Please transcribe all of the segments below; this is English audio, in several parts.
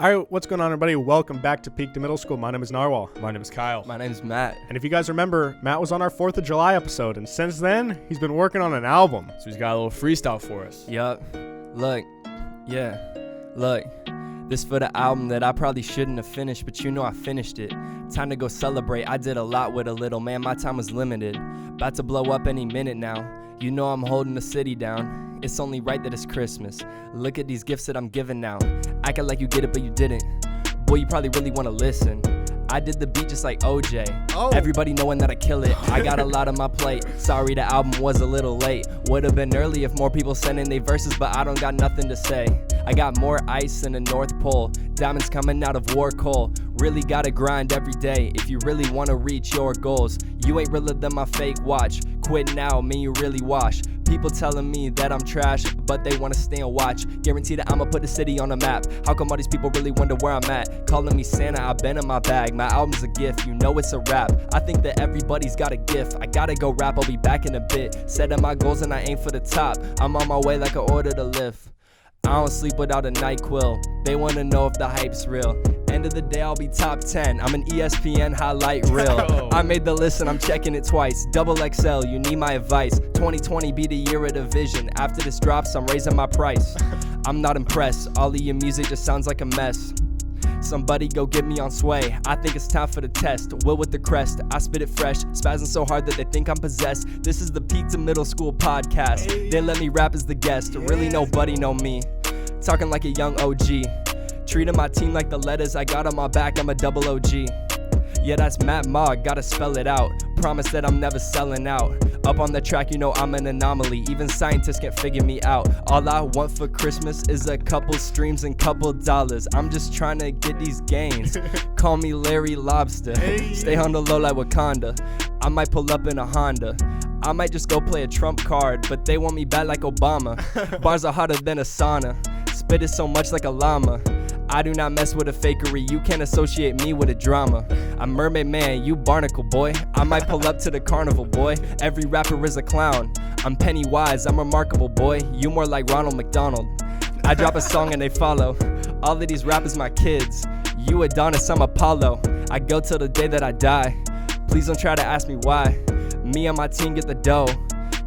All right, what's going on, everybody? Welcome back to Peak to Middle School. My name is Narwhal. My name is Kyle. My name's Matt. And if you guys remember, Matt was on our 4th of July episode, and since then, he's been working on an album. So he's got a little freestyle for us. Yup. Look. This for the album that I probably shouldn't have finished, but you know I finished it. Time to go celebrate. I did a lot with a little, man. My time was limited. About to blow up any minute now. You know I'm holding the city down. It's only right that it's Christmas. Look at these gifts that I'm giving now. Acting like you get it, but you didn't. Boy, you probably really want to listen. I did the beat just like OJ. Everybody knowing that I kill it. I got a lot on my plate. Sorry the album was a little late. Would have been early if more people sent in their verses, but I don't got nothing to say. I got more ice than the North Pole. Diamonds coming out of war coal. Really gotta grind every day if you really wanna reach your goals. You ain't realer than my fake watch. Quit now, man, you really wash. People telling me that I'm trash, but they wanna stay and watch. Guarantee that I'ma put the city on the map. How come all these people really wonder where I'm at? Calling me Santa, I've been in my bag. My album's a gift, you know it's a rap. I think that everybody's got a gift. I gotta go rap, I'll be back in a bit. Setting my goals and I aim for the top. I'm on my way like I ordered a lift. I don't sleep without a NyQuil. They wanna know if the hype's real. End of the day, I'll be top 10. I'm an ESPN highlight reel. I made the list and I'm checking it twice. Double XL, you need my advice. 2020 be the year of the vision. After this drops, I'm raising my price. I'm not impressed. All of your music just sounds like a mess. Somebody go get me on sway. I think it's time for the test. Will with the crest. I spit it fresh. Spazzing so hard that they think I'm possessed. This is the Peak to Middle School podcast. They let me rap as the guest. Really nobody know me. Talking like a young OG. Treating my team like the letters I got on my back. I'm a double OG. Yeah, that's Matt Mogg. Gotta spell it out. Promise that I'm never selling out. Up on the track, you know I'm an anomaly. Even scientists can't figure me out. All I want for Christmas is a couple streams and couple dollars. I'm just trying to get these gains. Call me Larry Lobster. Stay on the low like Wakanda. I might pull up in a Honda. I might just go play a Trump card, but they want me bad like Obama. Bars are hotter than a sauna. Spit it so much like a llama. I do not mess with a fakery. You can't associate me with a drama. I'm Mermaid Man, you Barnacle boy. I might pull up to the carnival boy. Every rapper is a clown. I'm Pennywise, I'm remarkable boy. You more like Ronald McDonald. I drop a song and they follow. All of these rappers my kids. You Adonis, I'm Apollo. I go till the day that I die. Please don't try to ask me why. Me and my team get the dough.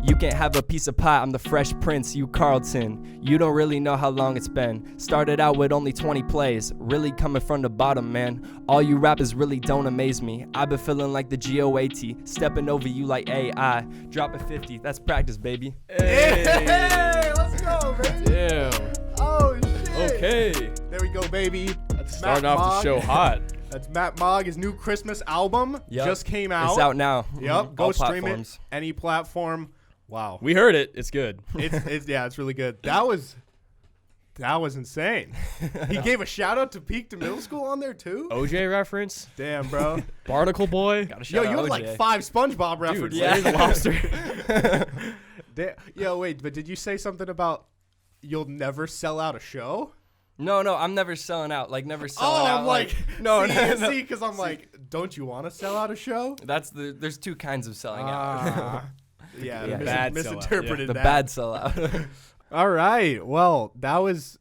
You can't have a piece of pie, I'm the Fresh Prince, you Carlton. You don't really know how long it's been. Started out with only 20 plays, really coming from the bottom, man. All you rappers really don't amaze me. I've been feeling like the GOAT, stepping over you like AI. Dropping 50, that's practice, baby. Hey, let's go, baby. Damn. Oh, shit. Okay. There we go, baby. That's Starting Matt off the Mogg. show hot. That's Matt Mogg. His new Christmas album just came out. It's out now. Yep. Go All stream platforms. it. Any platform. Wow. We heard it. It's good. It's really good. That was insane. He gave a shout out to Peak to Middle School on there too. OJ reference. Damn, bro. Barnacle boy. Gotta Yo, shout you out had like OJ. 5 SpongeBob Dude, references. Larry the Lobster. Yo, wait, but did you say something about you'll never sell out a show? No, I'm never selling out. Like never selling out. I'm like, no, see, because I'm like, don't you want to sell out a show? There's two kinds of selling out. Yeah, Yeah. Bad sellout, misinterpreted The that. bad sellout. All right, well, that was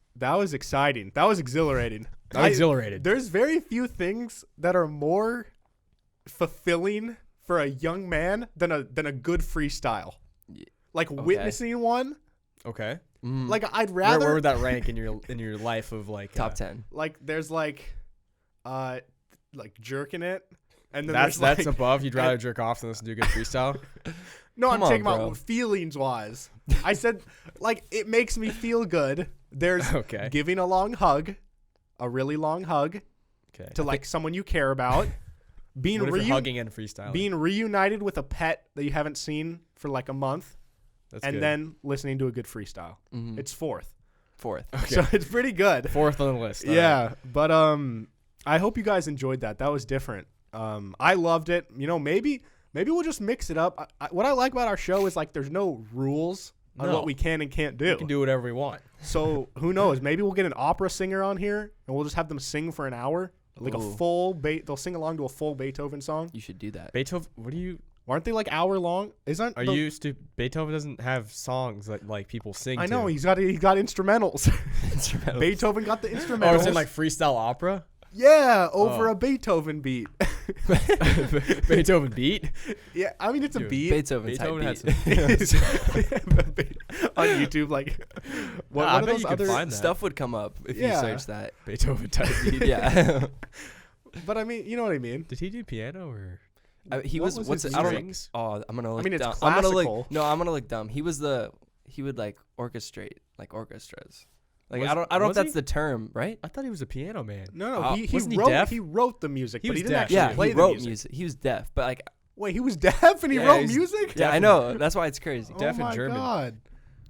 exciting. That was exhilarating. I'm exhilarated. There's very few things that are more fulfilling for a young man than a good freestyle. Like witnessing one. Okay. Like I'd rather. Where would that rank in your life of like Top 10. Like there's like jerking it, and then that's there's like, above. You'd rather jerk off than listen to a good freestyle. No, Come I'm talking on, about bro. feelings wise. I said like it makes me feel good. There's Okay. giving a long hug, a really long hug Okay. to like someone you care about. Being What if you're hugging and freestyling? being reunited with a pet that you haven't seen for like a month, That's and good. then listening to a good freestyle. Mhm. It's fourth, Fourth. Okay. so it's pretty good. Fourth on the list. All Yeah, right. but I hope you guys enjoyed that. That was different. I loved it. You know, maybe we'll just mix it up. What I like about our show is like there's no rules on No. what we can and can't do. We can do whatever we want. So who knows? Maybe we'll get an opera singer on here and we'll just have them sing for an hour, like Ooh. they'll sing along to a full Beethoven song. You should do that. Beethoven. What do you? Aren't they like hour long? Isn't Are you stupid? Beethoven doesn't have songs that like people sing. I know to. he got instrumentals. Instrumentals. Beethoven got the Oh, instrumentals. it's in like freestyle opera. yeah, over a Beethoven beat. Beethoven beat. Yeah, I mean it's a Dude, beat. Beethoven Beethoven type had beat. some On YouTube, like what, I what are bet those you could other find that. Stuff would come up if Yeah. you search that. Beethoven type beat. Yeah. But I mean, you know what I mean. Did he do piano or? He What was was what's his it? I don't know. strings? Oh, I'm gonna look. mean, it's dumb. I'm gonna classical. look. No, I'm gonna look dumb. He would like orchestrate like orchestras. Like Was- I don't know if was that's he? the term, right? I thought he was a piano man. No, Oh, he wasn't he wrote deaf? he wrote the music, He but was he didn't deaf. actually Yeah, play he the wrote music. music. He was deaf, but like Wait, he was deaf and he Yeah, wrote he's music? yeah, I know. That's why it's crazy. Deaf oh and my German. God.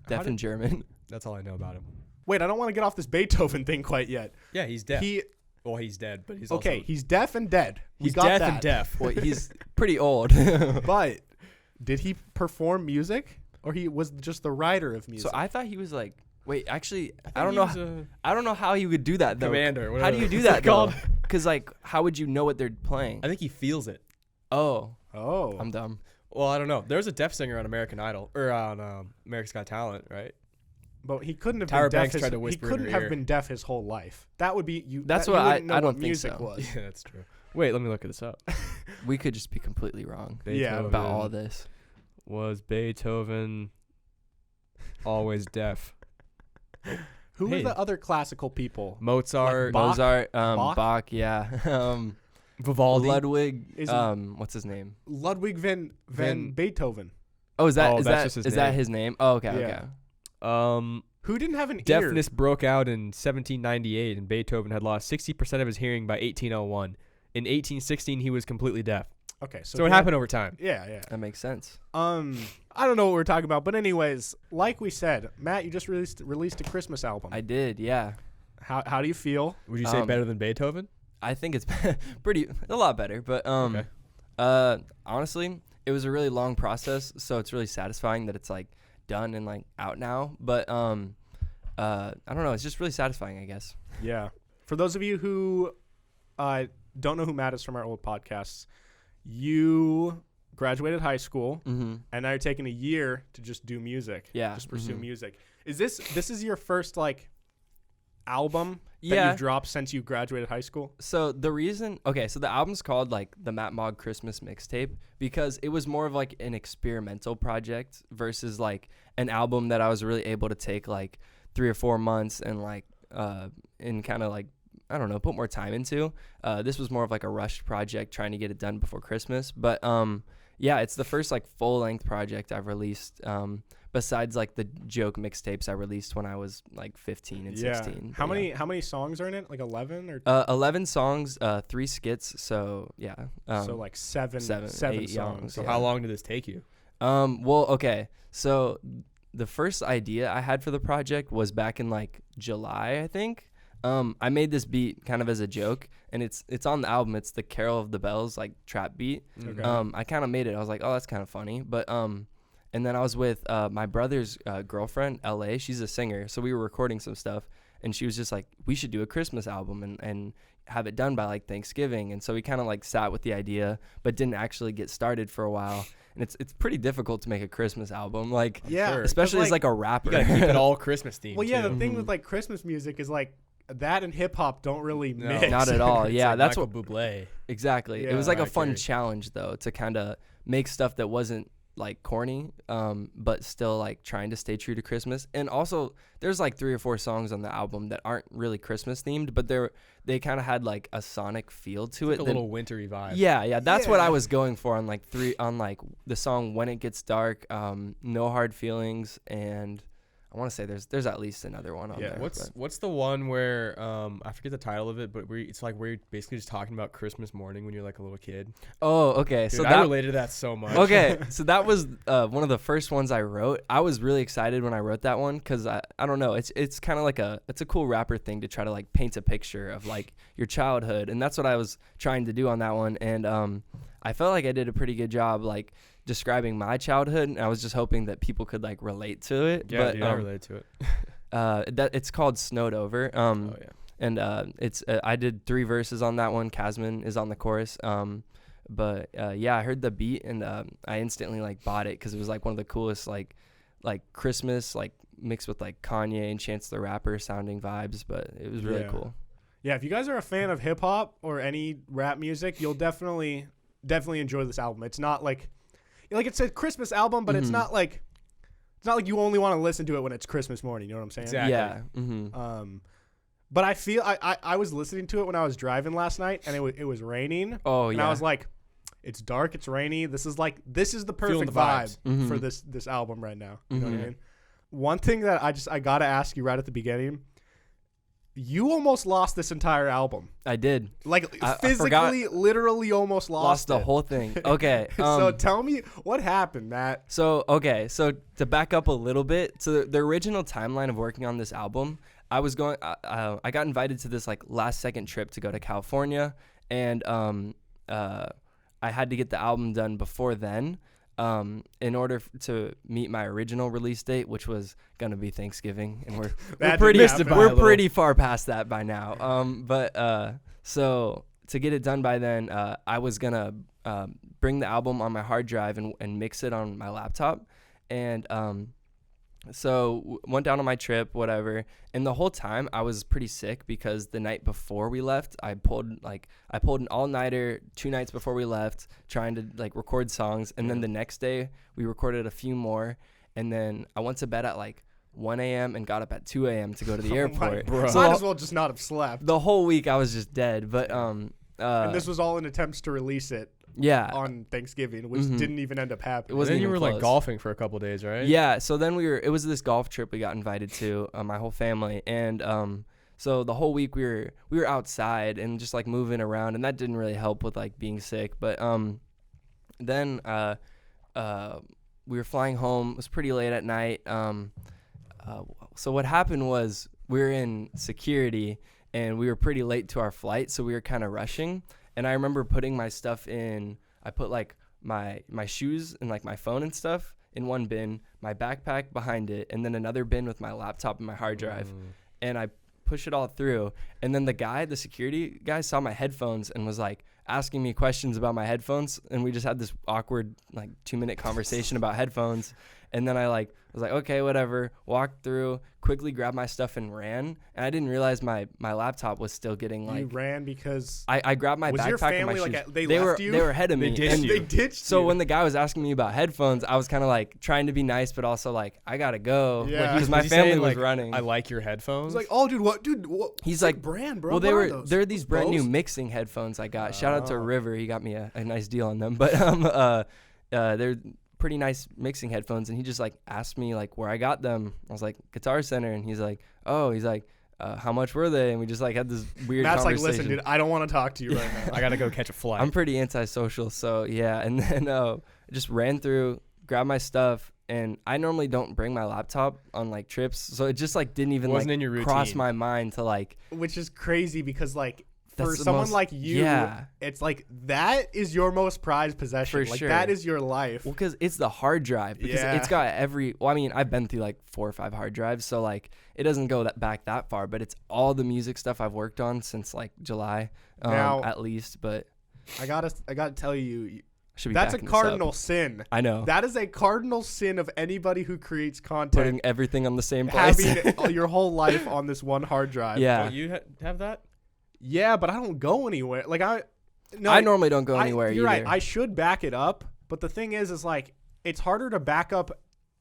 Deaf and German. That's all I know about him. Wait, I don't want to get off this Beethoven thing quite yet. Yeah, he's deaf. He Well, he's dead, but he's okay, Also, he's deaf and dead. We he's got deaf that. and deaf. Well, he's pretty old. But did he perform music, or he was just the writer of music? So I thought he was like. Wait, actually, think I don't he know. was a I don't know how he would do that though. commander. How whatever do you do it's that called? though? Because like, how would you know what they're playing? I think he feels it. Oh, oh, I'm dumb. Well, I don't know. There was a deaf singer on American Idol or on America's Got Talent, right? but he couldn't have Tyra been deaf. Banks tried to he whisper in couldn't her have ear. been deaf his whole life. That would be you. That's that, what you I- wouldn't know I don't what think music so. was. Yeah, that's true. Wait, let me look this up. We could just be completely wrong Yeah, about all this. Was Beethoven always deaf? Who Hey. are the other classical people? Mozart, Bach? Mozart, Bach? Bach, yeah. Vivaldi. Ludwig, Is- what's his name? Ludwig van Beethoven. Oh, is that Oh, is that's that just his is that name. his name? Oh, okay, Yeah. okay. Who didn't have an Deafness broke out in 1798, and Beethoven had lost 60% of his hearing by 1801. In 1816, he was completely deaf. ear? Okay, So it happened over time. Yeah, yeah. That makes sense. I don't know what we're talking about, but anyways, like we said, Matt, you just released a Christmas album. I did, yeah. How do you feel? Would you say Um, better than Beethoven? I think it's a lot better, but Okay. honestly, it was a really long process, so it's really satisfying that it's like done and like out now. But I don't know, it's just really satisfying, I guess. Yeah. For those of you who don't know who Matt is from our old podcasts, you graduated high school Mm-hmm. and now you're taking a year to just do music. Yeah. Just pursue Mhm. music. Is this is your first like album that Yeah. you've dropped since you graduated high school? So the reason, so the album's called like the Matt Mogg Christmas Mixtape because it was more of like an experimental project versus like an album that I was really able to take like 3 or 4 months and like and kind of like I don't know, put more time into. This was more of like a rushed project trying to get it done before Christmas, but yeah, it's the first like full length project I've released. Besides like the joke mixtapes I released when I was like 15 and 16. How But, many how many songs are in it? Like 11 or 11 songs, 3 skits. So yeah. so like seven 8 songs. songs, So yeah. how long did this take you? Well, okay. So the first idea I had for the project was back in like July, I think. I made this beat kind of as a joke, and it's on the album. It's the Carol of the Bells like trap beat. Okay. I kind of made it. I was like, oh, that's kind of funny. But and then I was with my brother's girlfriend, LA. She's a singer, so we were recording some stuff, and she was just like, we should do a Christmas album and have it done by like Thanksgiving. And so we kind of like sat with the idea, but didn't actually get started for a while. And it's pretty difficult to make a Christmas album, like Yeah, Sure. especially 'cause, as like a rapper. You gotta keep it all Christmas themed. Well, yeah, too. the thing Mhm. with like Christmas music is like that and hip hop don't really No. mix. Not at all. It's Yeah, like that's Michael Bublé. Exactly. It Yeah, was like a Mariah fun Carey. challenge though to kind of make stuff that wasn't like corny, but still like trying to stay true to Christmas. And also, there's like 3 or 4 songs on the album that aren't really Christmas themed, but they kind of had like a sonic feel to Like it. a that- little wintry vibe. yeah, that's what Yeah. I was going for on like the song When It Gets Dark, No Hard Feelings, and I want to say there's at least another one on Yeah, there. What's the one where I forget the title of it, but it's like where you're basically just talking about Christmas morning when you're like a little kid. Oh, okay. Dude, So I that related to that so much. okay, so that was one of the first ones I wrote. I was really excited when I wrote that one because I don't know, it's kind of like it's a cool rapper thing to try to like paint a picture of like your childhood, and that's what I was trying to do on that one. And I felt like I did a pretty good job like describing my childhood, and I was just hoping that people could like relate to it. Yeah, but dude, I related to it. that it's called Snowed Over. Oh yeah. And it's I did 3 verses on that one. Casman is on the chorus. But yeah, I heard the beat and I instantly like bought it because it was like one of the coolest like Christmas like mixed with like Kanye and Chance the Rapper sounding vibes. But it was really cool. Yeah, if you guys are a fan of hip hop or any rap music, you'll definitely enjoy this album. It's not like it's a Christmas album, but it's not like you only want to listen to it when it's Christmas morning. You know what I'm saying? Exactly. Yeah. But I feel I was listening to it when I was driving last night, and it was raining. Oh and yeah. I was like, it's dark, it's rainy. This is the perfect the vibe vibes. for this album right now. You know what I mean? One thing that I gotta ask you right at the beginning. You almost lost this entire album. I did. Like I physically, literally almost lost the it. whole thing. Okay. So tell me what happened, Matt. So to back up a little bit, so the original timeline of working on this album, I got invited to this like last second trip to go to California, and I had to get the album done before then. In order to meet my original release date, which was gonna be Thanksgiving, and we're pretty far past that by now. So to get it done by then, I was gonna bring the album on my hard drive and mix it on my laptop, and so went down on my trip, whatever. And the whole time I was pretty sick because the night before we left, I pulled an all-nighter 2 nights before we left, trying to like record songs. And then the next day we recorded a few more. And then I went to bed at like 1 a.m. and got up at 2 a.m. to go to the airport. So might as well just not have slept. The whole week I was just dead. But and this was all in attempts to release it. Yeah. On Thanksgiving, which didn't even end up happening. It wasn't then you were close. like golfing for a couple of days, right? Yeah. So then it was this golf trip we got invited to, my whole family, and so the whole week we were outside and just like moving around, and that didn't really help with like being sick. But then we were flying home. It was pretty late at night. So what happened was we were in security and we were pretty late to our flight, so we were kind of rushing. And I remember putting my stuff in. I put like my shoes and like my phone and stuff in one bin, my backpack behind it, and then another bin with my laptop and my hard drive. And I pushed it all through. And then the security guy saw my headphones and was like asking me questions about my headphones. And we just had this awkward like 2-minute conversation about headphones. And then I was like, okay, whatever. Walked through, quickly grabbed my stuff and ran. And I didn't realize my laptop was still getting like. You ran because. I grabbed my backpack your family, and my like, shoes. they were left you? They were ahead of me. They ditched so you. when the guy was asking me about headphones, I was kind of like trying to be nice, but also like I gotta go. Yeah. Because my Was he family saying, was like, running. I like your headphones. He's like, oh, dude, what? He's what like, brand, bro. well, What they're these brand new Bose? mixing headphones I got. Shout out to Oh. River. He got me a nice deal on them. But they're pretty nice mixing headphones, and he just like asked me like where I got them. I was like, Guitar Center, and he's like, how much were they? And we just like had this weird Matt's like, conversation. listen, dude, I don't want to talk to you right now. I gotta go catch a flight. I'm pretty antisocial, so yeah. And then I just ran through, grabbed my stuff, and I normally don't bring my laptop on like trips, so it just like didn't even Wasn't like in your cross routine. my mind to like. Which is crazy because like for That's the someone most- like you, yeah. it's like that is your most prized possession. For like sure. that is your life. Well, because it's the hard drive. Because Yeah. it's got I mean, I've been through like 4 or 5 hard drives, so like it doesn't go back that far. But it's all the music stuff I've worked on since like July, Now- at least. But I gotta tell you, should be that's a backing this up. cardinal sin. I know. That is a cardinal sin of anybody who creates content. Putting everything on the same place. Having your whole life on this one hard drive. Yeah. Don't you have that? Yeah, but I don't go anywhere. Like I normally don't go anywhere you're either. right. I should back it up, but the thing is like it's harder to back up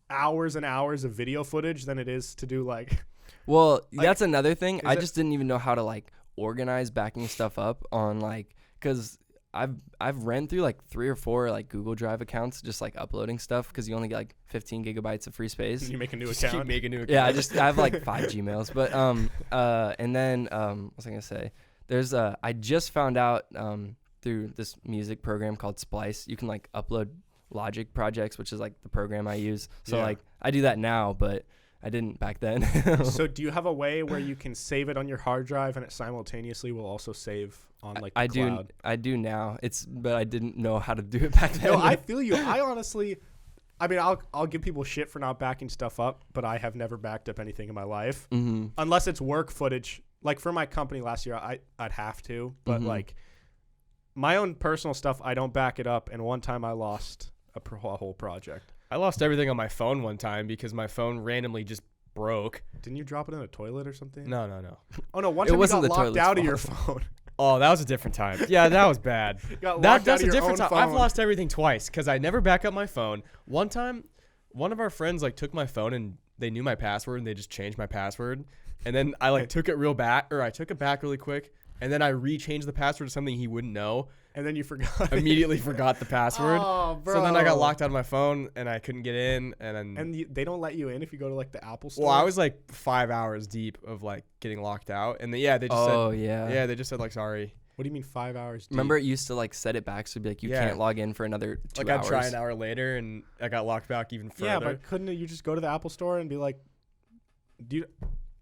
hours and hours of video footage than it is to do like. Well, Like, that's another thing. I it- just didn't even know how to like organize backing stuff up on like, because I've ran through like 3 or 4 like Google Drive accounts just like uploading stuff because you only get like 15 gigabytes of free space. You make a new Just keep account. making new accounts. Yeah, I have like 5 Gmails, but and then what was I gonna say? There's I just found out through this music program called Splice, you can like upload Logic projects, which is like the program I use. So Yeah. like I do that now, but I didn't back then. So do you have a way where you can save it on your hard drive and it simultaneously will also save on like the cloud? I do now. But I didn't know how to do it back then. No, I feel you. I honestly, I mean, I'll give people shit for not backing stuff up, but I have never backed up anything in my life unless it's work footage. Like for my company last year, I'd have to, but Mhm. like my own personal stuff, I don't back it up. And one time I lost a whole project. I lost everything on my phone one time because my phone randomly just broke. Didn't you drop it in a toilet or something? No. Oh, no. One time you got locked toilet's out of your fault. phone. Oh, that was a different time. Yeah, that was bad. That's a different time. I've lost everything twice because I never back up my phone. One time, one of our friends like took my phone and they knew my password and they just changed my password. And then I like took it I took it back really quick. And then I rechanged the password to something he wouldn't know. And then you forgot. Immediately forgot the password. Oh, bro. So then I got locked out of my phone and I couldn't get in. And they don't let you in if you go to like the Apple store. Well, I was like 5 hours deep of like getting locked out. And they just said, yeah, they just said like, sorry. What do you mean 5 hours deep? Remember it used to like set it back so it'd be like you can't log in for another 2 like hours. I'd try an hour later and I got locked back even further. Yeah, but couldn't you just go to the Apple store and be like, do you,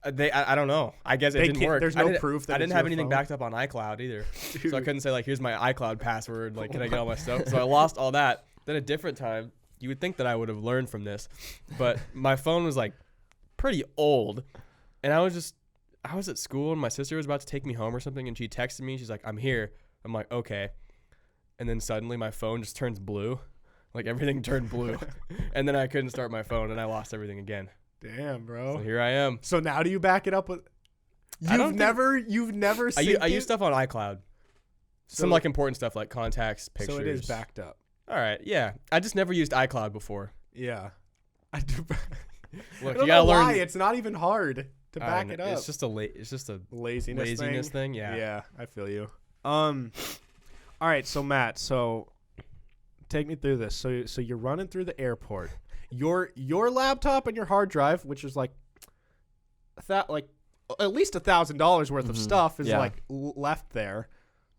I don't know. I guess it didn't work. There's no proof that I didn't it's have your anything phone? backed up on iCloud either. Dude. So I couldn't say like, here's my iCloud password. Like, can I get all my stuff? So I lost all that. Then a different time, you would think that I would have learned from this, but my phone was like pretty old, and I was at school and my sister was about to take me home or something, and she texted me. She's like, I'm here. I'm like, okay. And then suddenly my phone just turns blue. Like everything turned blue. And then I couldn't start my phone and I lost everything again. Damn, bro. So here I am. So now do you back it up with? You've never I use stuff on iCloud. Some like important stuff like contacts, pictures. So it is backed up. All right, yeah. I just never used iCloud before. Yeah. I do. Look, I don't you gotta know learn. why. It's not even hard to back it up. It's just a laziness thing. Yeah. Yeah, I feel you. All right, so Matt, take me through this. So you're running through the airport. Your laptop and your hard drive, which is like that, like at least $1,000 worth of stuff, is like left there.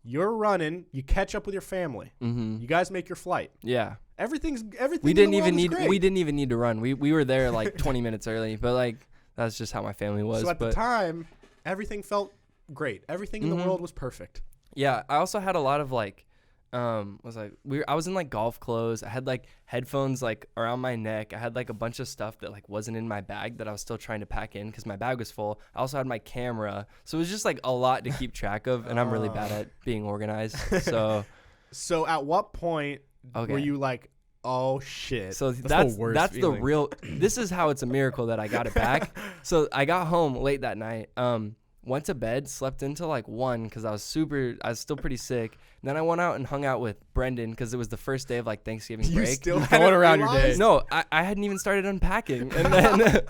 You're running. You catch up with your family. Mm-hmm. You guys make your flight. Yeah. Everything. We didn't even need to run. We were there like 20 minutes early, but like that's just how my family was. So at the time, everything felt great. Everything in the world was perfect. Yeah, I also had a lot of like, I was in like golf clothes. I had like headphones like around my neck. I had like a bunch of stuff that like wasn't in my bag that I was still trying to pack in because my bag was full. I also had my camera, so it was just like a lot to keep track of, and I'm really bad at being organized. So at what point were you like, oh shit? So that's the real. This is how it's a miracle that I got it back. So I got home late that night. Went to bed, slept until like 1 because I was still pretty sick. And then I went out and hung out with Brendan because it was the first day of like Thanksgiving break. You still going around your day? No, I hadn't even started unpacking. And then,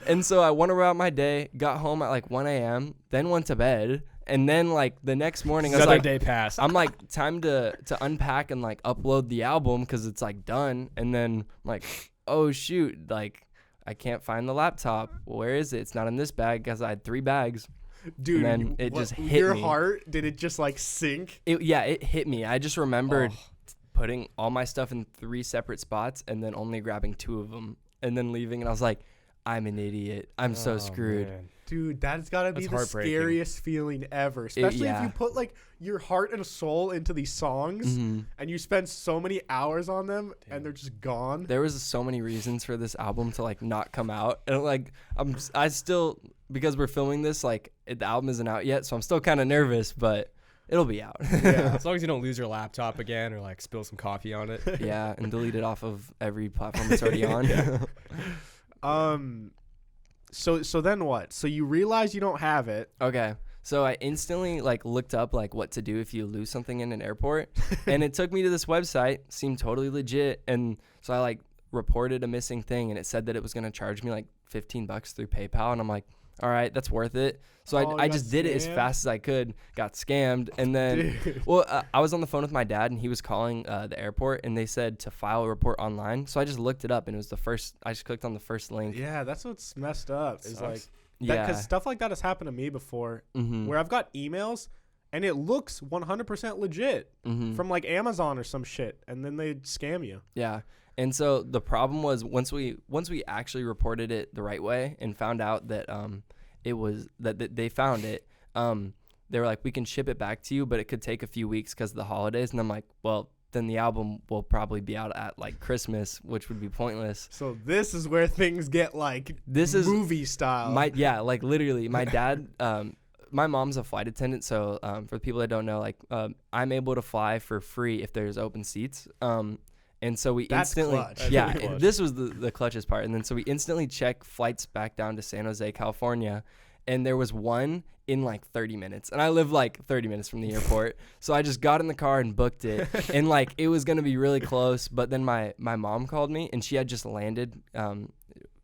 and so I went around my day, got home at like 1 a.m., then went to bed. And then like the next morning, I was like, day passed. I'm like, time to unpack and like upload the album because it's like done. And then I'm like, oh shoot, like I can't find the laptop. Where is it? It's not in this bag because I had 3 bags. Dude, and then it just hit your me. heart. Did it just like sink? It hit me. I just remembered putting all my stuff in 3 separate spots and then only grabbing 2 of them and then leaving. And I was like, I'm an idiot. I'm so screwed. Man. Dude, that's gotta be the scariest feeling ever. Especially if you put like your heart and soul into these songs and you spend so many hours on them and they're just gone. There was so many reasons for this album to like not come out. And like I still, because we're filming this, like the album isn't out yet, so I'm still kind of nervous, but it'll be out. Yeah, as long as you don't lose your laptop again or like spill some coffee on it. Yeah, and delete it off of every platform it's already on. So then what? So you realize you don't have it. Okay. So I instantly like looked up like what to do if you lose something in an airport, and it took me to this website, seemed totally legit, and so I like reported a missing thing, and it said that it was going to charge me like $15 through PayPal, and I'm like, all right, that's worth it. So I just did it as fast as I could, got scammed. And then, I was on the phone with my dad and he was calling the airport and they said to file a report online. So I just looked it up and it was I just clicked on the first link. Yeah, that's what's messed up. Is like, yeah. Because stuff like that has happened to me before where I've got emails and it looks 100% legit from like Amazon or some shit. And then they scam you. Yeah. And so the problem was once we actually reported it the right way and found out that it was that they found it, they were like, we can ship it back to you, but it could take a few weeks because of the holidays. And I'm like, well, then the album will probably be out at like Christmas, which would be pointless. So this is where things get like movie style. Like literally my dad my mom's a flight attendant, so for the people that don't know, like I'm able to fly for free if there's open seats. And so we That's instantly, clutch. That's yeah, really clutch. this was the clutchest part. And then so we instantly check flights back down to San Jose, California, and there was one in like 30 minutes. And I live like 30 minutes from the airport, so I just got in the car and booked it. And like it was gonna be really close, but then my mom called me, and she had just landed.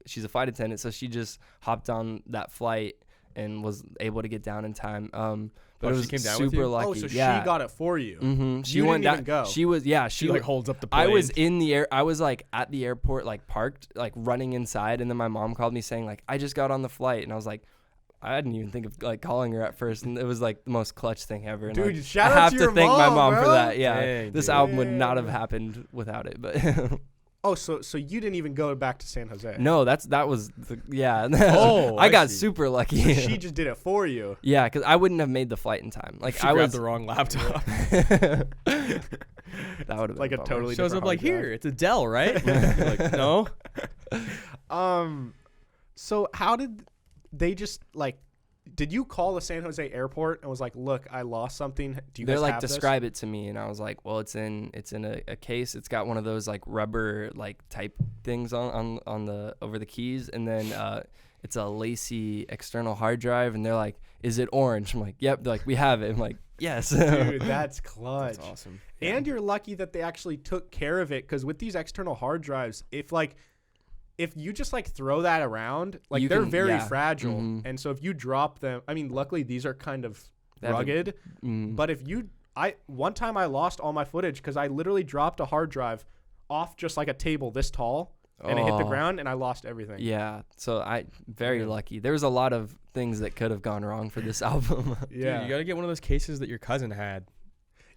She's a flight attendant, so she just hopped on that flight and was able to get down in time. But it she was came down with super you? lucky. Oh, so yeah. she got it for you. Mm-hmm. She You went didn't down. even go. She was, yeah. She like holds up the plane. I was in the air. I was like at the airport, like parked, like running inside, and then my mom called me saying like I just got on the flight, and I was like, I didn't even think of like calling her at first, and it was like the most clutch thing ever. And, Dude, like, shout I out have to to your thank my mom, mom bro. for that. Yeah, Dang, this dude. album would not have Yeah. happened without it. But Oh, so you didn't even go back to San Jose. no, that was yeah. Oh, I I got see. super lucky. So she just did it for you. Yeah, because I wouldn't have made the flight in time. Like She I grabbed was. the wrong laptop. That would have been Like a bummer. totally Shows up different like, hard drive. here, it's a Dell, right? Like, no. So how did they just like? Did you call the San Jose airport and was like, "Look, I lost something. Do you They're guys like have this?" describe it to me, and I was like, well, it's in a case. It's got one of those like rubber like type things on the over the keys, and then it's a lacy external hard drive, and they're like, is it orange? I'm like, yep. They're like, we have it. I'm like, yes. Dude, that's clutch. That's awesome. And you're lucky that they actually took care of it, because with these external hard drives, if you just like throw that around, like You they're can- very yeah. fragile. Mhm. And so if you drop them, I mean, luckily these are kind of They have a- rugged. Mm. But one time I lost all my footage because I literally dropped a hard drive off just like a table this tall, and it hit the Oh. ground, and I lost everything. Yeah, so I very Yeah. lucky. There was a lot of things that could have gone wrong for this album. Yeah. Dude, you gotta get one of those cases that your cousin had.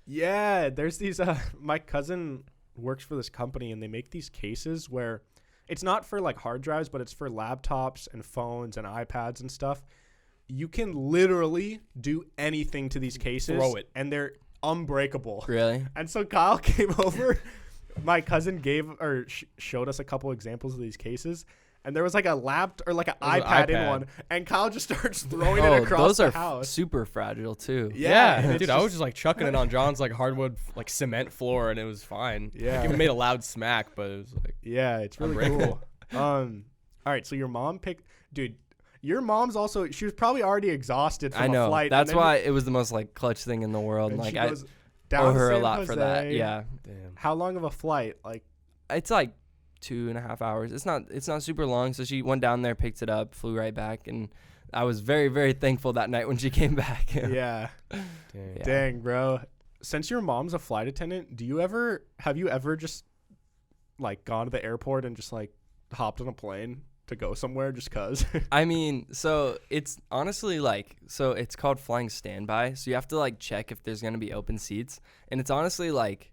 Yeah, there's these my cousin works for this company, and they make these cases where it's not for like hard drives, but it's for laptops and phones and iPads and stuff. You can literally do anything to these cases. Throw it. And they're unbreakable. Really? And so Kyle came over. My cousin showed us a couple examples of these cases, and there was like a laptop or like an There was an iPad in iPad. one, and Kyle just starts throwing it Oh, across those the are house. super fragile too. Yeah, and it's dude, I was just like chucking it on John's like hardwood like cement floor, and it was fine. Yeah. Like, it made a loud smack, but it was like Yeah, it's really Unbreakable. cool. All right, so your mom dude, your mom's also, she was probably already exhausted from I a know. flight. That's and then why it was the most like clutch thing in the world. and Like she I goes down owe to her a San lot for that. Jose. Yeah, damn. How long of a flight? Like, it's like 2.5 hours. It's not super long. So she went down there, picked it up, flew right back, and I was very, very thankful that night when she came back. yeah. Dang. Yeah. Dang, bro. Since your mom's a flight attendant, have you ever just like gone to the airport and just like hopped on a plane to go somewhere just cause? I mean, so it's honestly like, so it's called flying standby. So you have to like check if there's going to be open seats. And it's honestly like,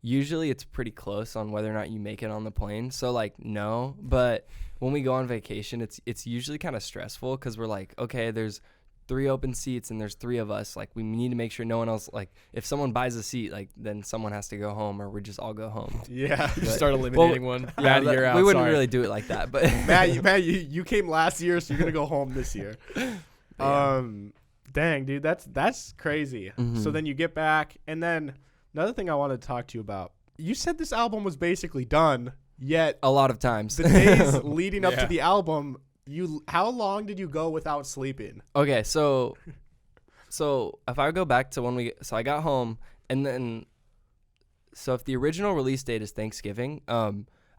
usually it's pretty close on whether or not you make it on the plane. So like, no, but when we go on vacation, it's usually kind of stressful because we're like, okay, there's 3 open seats and there's 3 of us. Like we need to make sure no one else, like if someone buys a seat, like then someone has to go home or we just all go home. Yeah. You start eliminating one. Yeah, Matt, you're out. we wouldn't Sorry. really do it like that, but Matt, you came last year, so you're gonna go home this year. Yeah. Dang, dude, that's crazy. Mhm. So then you get back, and then another thing I wanted to talk to you about. You said this album was basically done, yet a lot of times. the days leading up to Yeah. the album, how long did you go without sleeping? Okay, so if I go back to I got home, and then so if the original release date is Thanksgiving,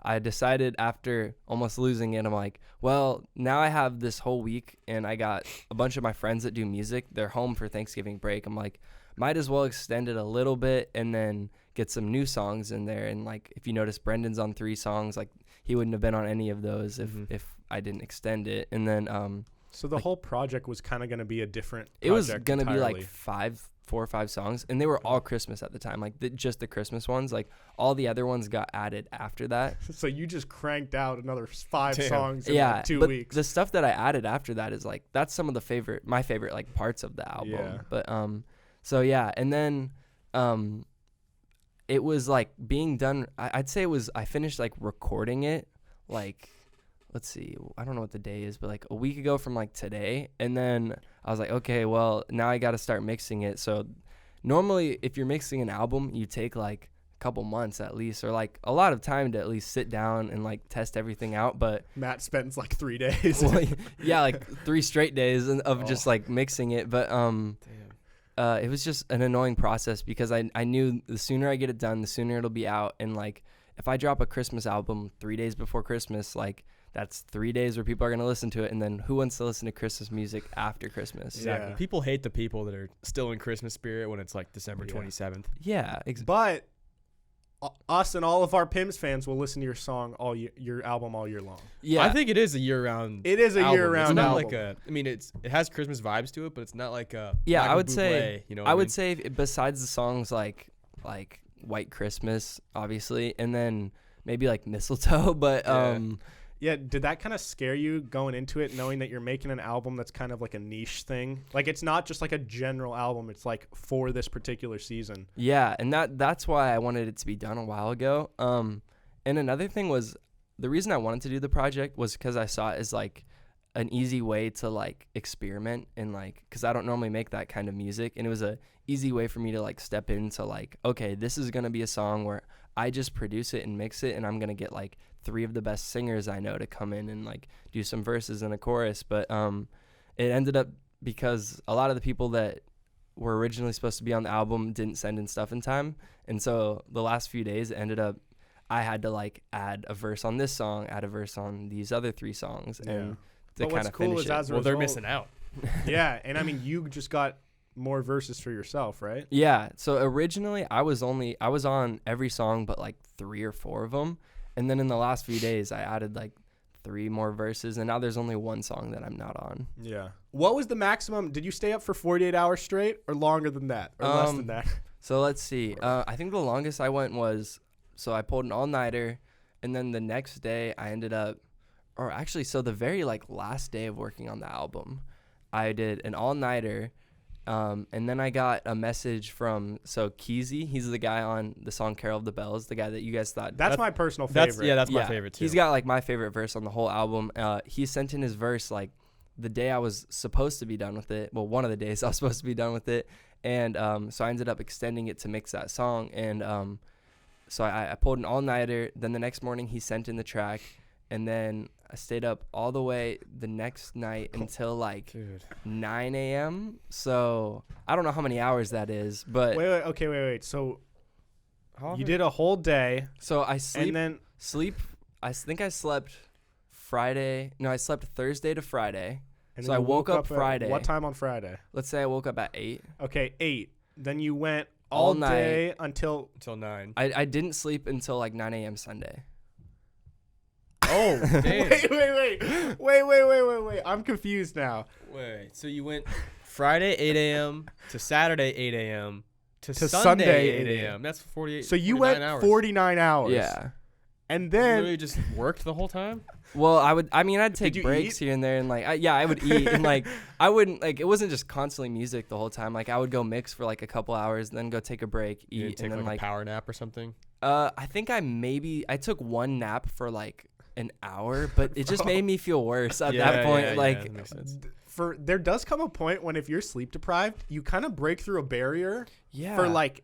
I decided after almost losing it, I'm like, well, now I have this whole week, and I got a bunch of my friends that do music. They're home for Thanksgiving break. I'm like, might as well extend it a little bit and then get some new songs in there. And like, if you notice, Brendan's on 3 songs. Like, he wouldn't have been on any of those if I didn't extend it. And then So the whole project was kind of going to be a different it was project gonna be entirely. like 4 or 5 songs, and they were all Christmas at the time, like just the Christmas ones. Like all the other ones got added after that. So you just cranked out another 5 Damn. songs in Yeah, like 2 but weeks. the stuff that I added after that is like that's some of my favorite like parts of the album. Yeah. But so yeah, and then it was like being done. I'd say I finished like recording it like let's see, I don't know what the day is, but like a week ago from like today. And then I was like, okay, well, now I got to start mixing it. So normally if you're mixing an album, you take like a couple months at least, or like a lot of time to at least sit down and like test everything out. But Matt spends like 3 days. well, yeah, like 3 straight days of just like mixing it. But it was just an annoying process because I knew the sooner I get it done, the sooner it'll be out. And like if I drop a Christmas album 3 days before Christmas, like that's 3 days where people are going to listen to it. And then who wants to listen to Christmas music after Christmas? Exactly. Yeah. People hate the people that are still in Christmas spirit when it's like December 27th. Yeah. But us and all of our Pims fans will listen to your song your album all year long. Yeah. I think it is a year-round. It is a album. year-round It's not album. like it has Christmas vibes to it, but it's not like a. Yeah, Michael I would Bublé, say. You know, I would say besides the songs like White Christmas, obviously, and then maybe like Mistletoe, but Yeah, did that kind of scare you going into it, knowing that you're making an album that's kind of like a niche thing? Like it's not just like a general album; it's like for this particular season. yeah, and that's why I wanted it to be done a while ago. And another thing was the reason I wanted to do the project was because I saw it as like an easy way to like experiment and like because I don't normally make that kind of music, and it was a easy way for me to like step into like, okay, this is gonna be a song where I just produce it and mix it, and I'm gonna get like 3 of the best singers I know to come in and like do some verses and a chorus. But it ended up because a lot of the people that were originally supposed to be on the album didn't send in stuff in time, and so the last few days it ended up I had to like add a verse on this song, add a verse on these other 3 songs, and to But what's kind of cool finish is it. as a well, they're result- missing out. Yeah, and I mean, you just got more verses for yourself, right? Yeah. So originally I was on every song but like 3 or 4 of them. And then in the last few days I added like 3 more verses, and now there's only 1 song that I'm not on. Yeah. What was the maximum? Did you stay up for 48 hours straight or longer than that or less than that? So let's see. I think the longest I went was, so I pulled an all-nighter, and then the next day I ended up, or actually, so the very like last day of working on the album, I did an all-nighter. And then I got a message from Keezy. He's the guy on the song "Carol of the Bells," the guy that you guys thought. That's my personal favorite. That's my favorite too. He's got like my favorite verse on the whole album. He sent in his verse like the day I was supposed to be done with it. Well, one of the days I was supposed to be done with it, and so I ended up extending it to mix that song. And so I pulled an all-nighter. Then the next morning he sent in the track, and then I stayed up all the way the next night until like 9 a.m. So I don't know how many hours that is, but Wait. So you did a whole day. So I sleep. And then I think I slept Friday. No, I slept Thursday to Friday. and So then I you woke up at Friday. what time on Friday? Let's say I woke up at 8. Okay, 8. Then you went All all night. day until. 9. I didn't sleep until like 9 a.m. Sunday. Oh, damn. Wait. I'm confused now. Wait, so you went Friday 8 a.m. to Saturday 8 a.m. to Sunday Sunday 8 8 a.m. That's 48. So you 49 went hours. 49 hours. Yeah. And You then literally just worked the whole time? Well, I'd take you breaks eat? here and there, and like, I would eat, and like, I wouldn't like, it wasn't just constantly music the whole time. Like, I would go mix for like a couple hours, then go take a break, You didn't eat, take and then like like, a power nap or something? I think I took 1 nap for like an hour, but it just made me feel worse at that point. that makes sense. there does come a point when if you're sleep deprived, you kind of break through a barrier yeah. for like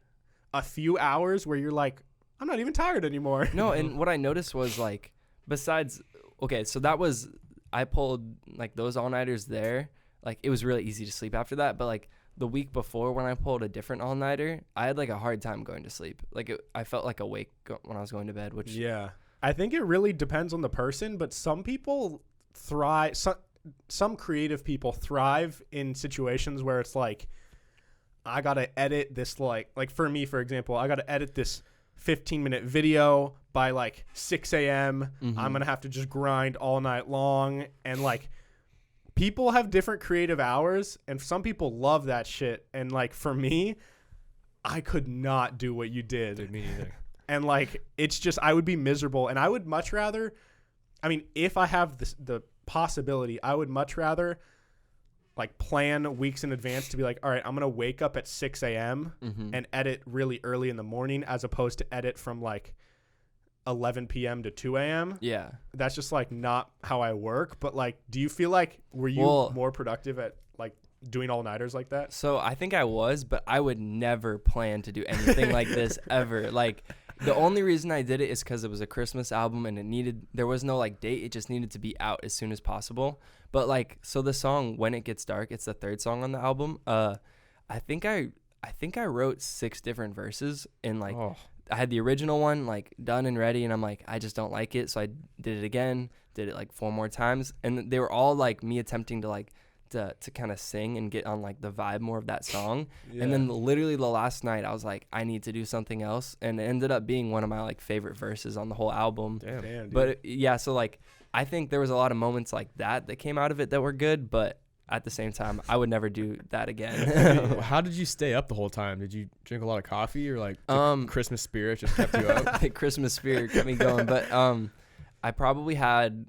a few hours where you're like, I'm not even tired anymore. No, and what I noticed was like, besides, okay, so that was, I pulled like those all-nighters there. Like it was really easy to sleep after that. But like the week before when I pulled a different all-nighter, I had like a hard time going to sleep. Like I felt like awake when I was going to bed, which. Yeah. I think it really depends on the person, but some people thrive, some creative people thrive in situations where it's like, I got to edit this, like for me, for example, I got to edit this 15-minute video by like 6 a.m. Mhm. I'm going to have to just grind all night long. And like people have different creative hours and some people love that shit. And like for me, I could not do what you did. Dude, me neither. And like, it's just, I would be miserable. And I would much rather, I mean, if I have the possibility, I would much rather like plan weeks in advance to be like, all right, I'm going to wake up at 6 a.m. Mhm. and edit really early in the morning as opposed to edit from like 11 p.m. to 2 a.m. Yeah. That's just like not how I work. But like, do you feel like were you more productive at like doing all-nighters like that? So I think I was, but I would never plan to do anything like this ever. Like, the only reason I did it is because it was a Christmas album and there was no like date. It just needed to be out as soon as possible. But like, so the song When It Gets Dark, it's the third song on the album. I think I wrote 6 different verses, and like I had the original one like done and ready, and I'm like, I just don't like it. So I did it again, did it like 4 more times. And they were all like me attempting to like, to kind of sing and get on like the vibe more of that song. And then literally the last night I was like, I need to do something else, and it ended up being one of my like favorite verses on the whole album. Damn, dude. But yeah, so like I think there was a lot of moments like that came out of it that were good, but at the same time I would never do that again. How did you stay up the whole time? Did you drink a lot of coffee, or like Christmas spirit just kept you up? The Christmas spirit kept me going. But I probably had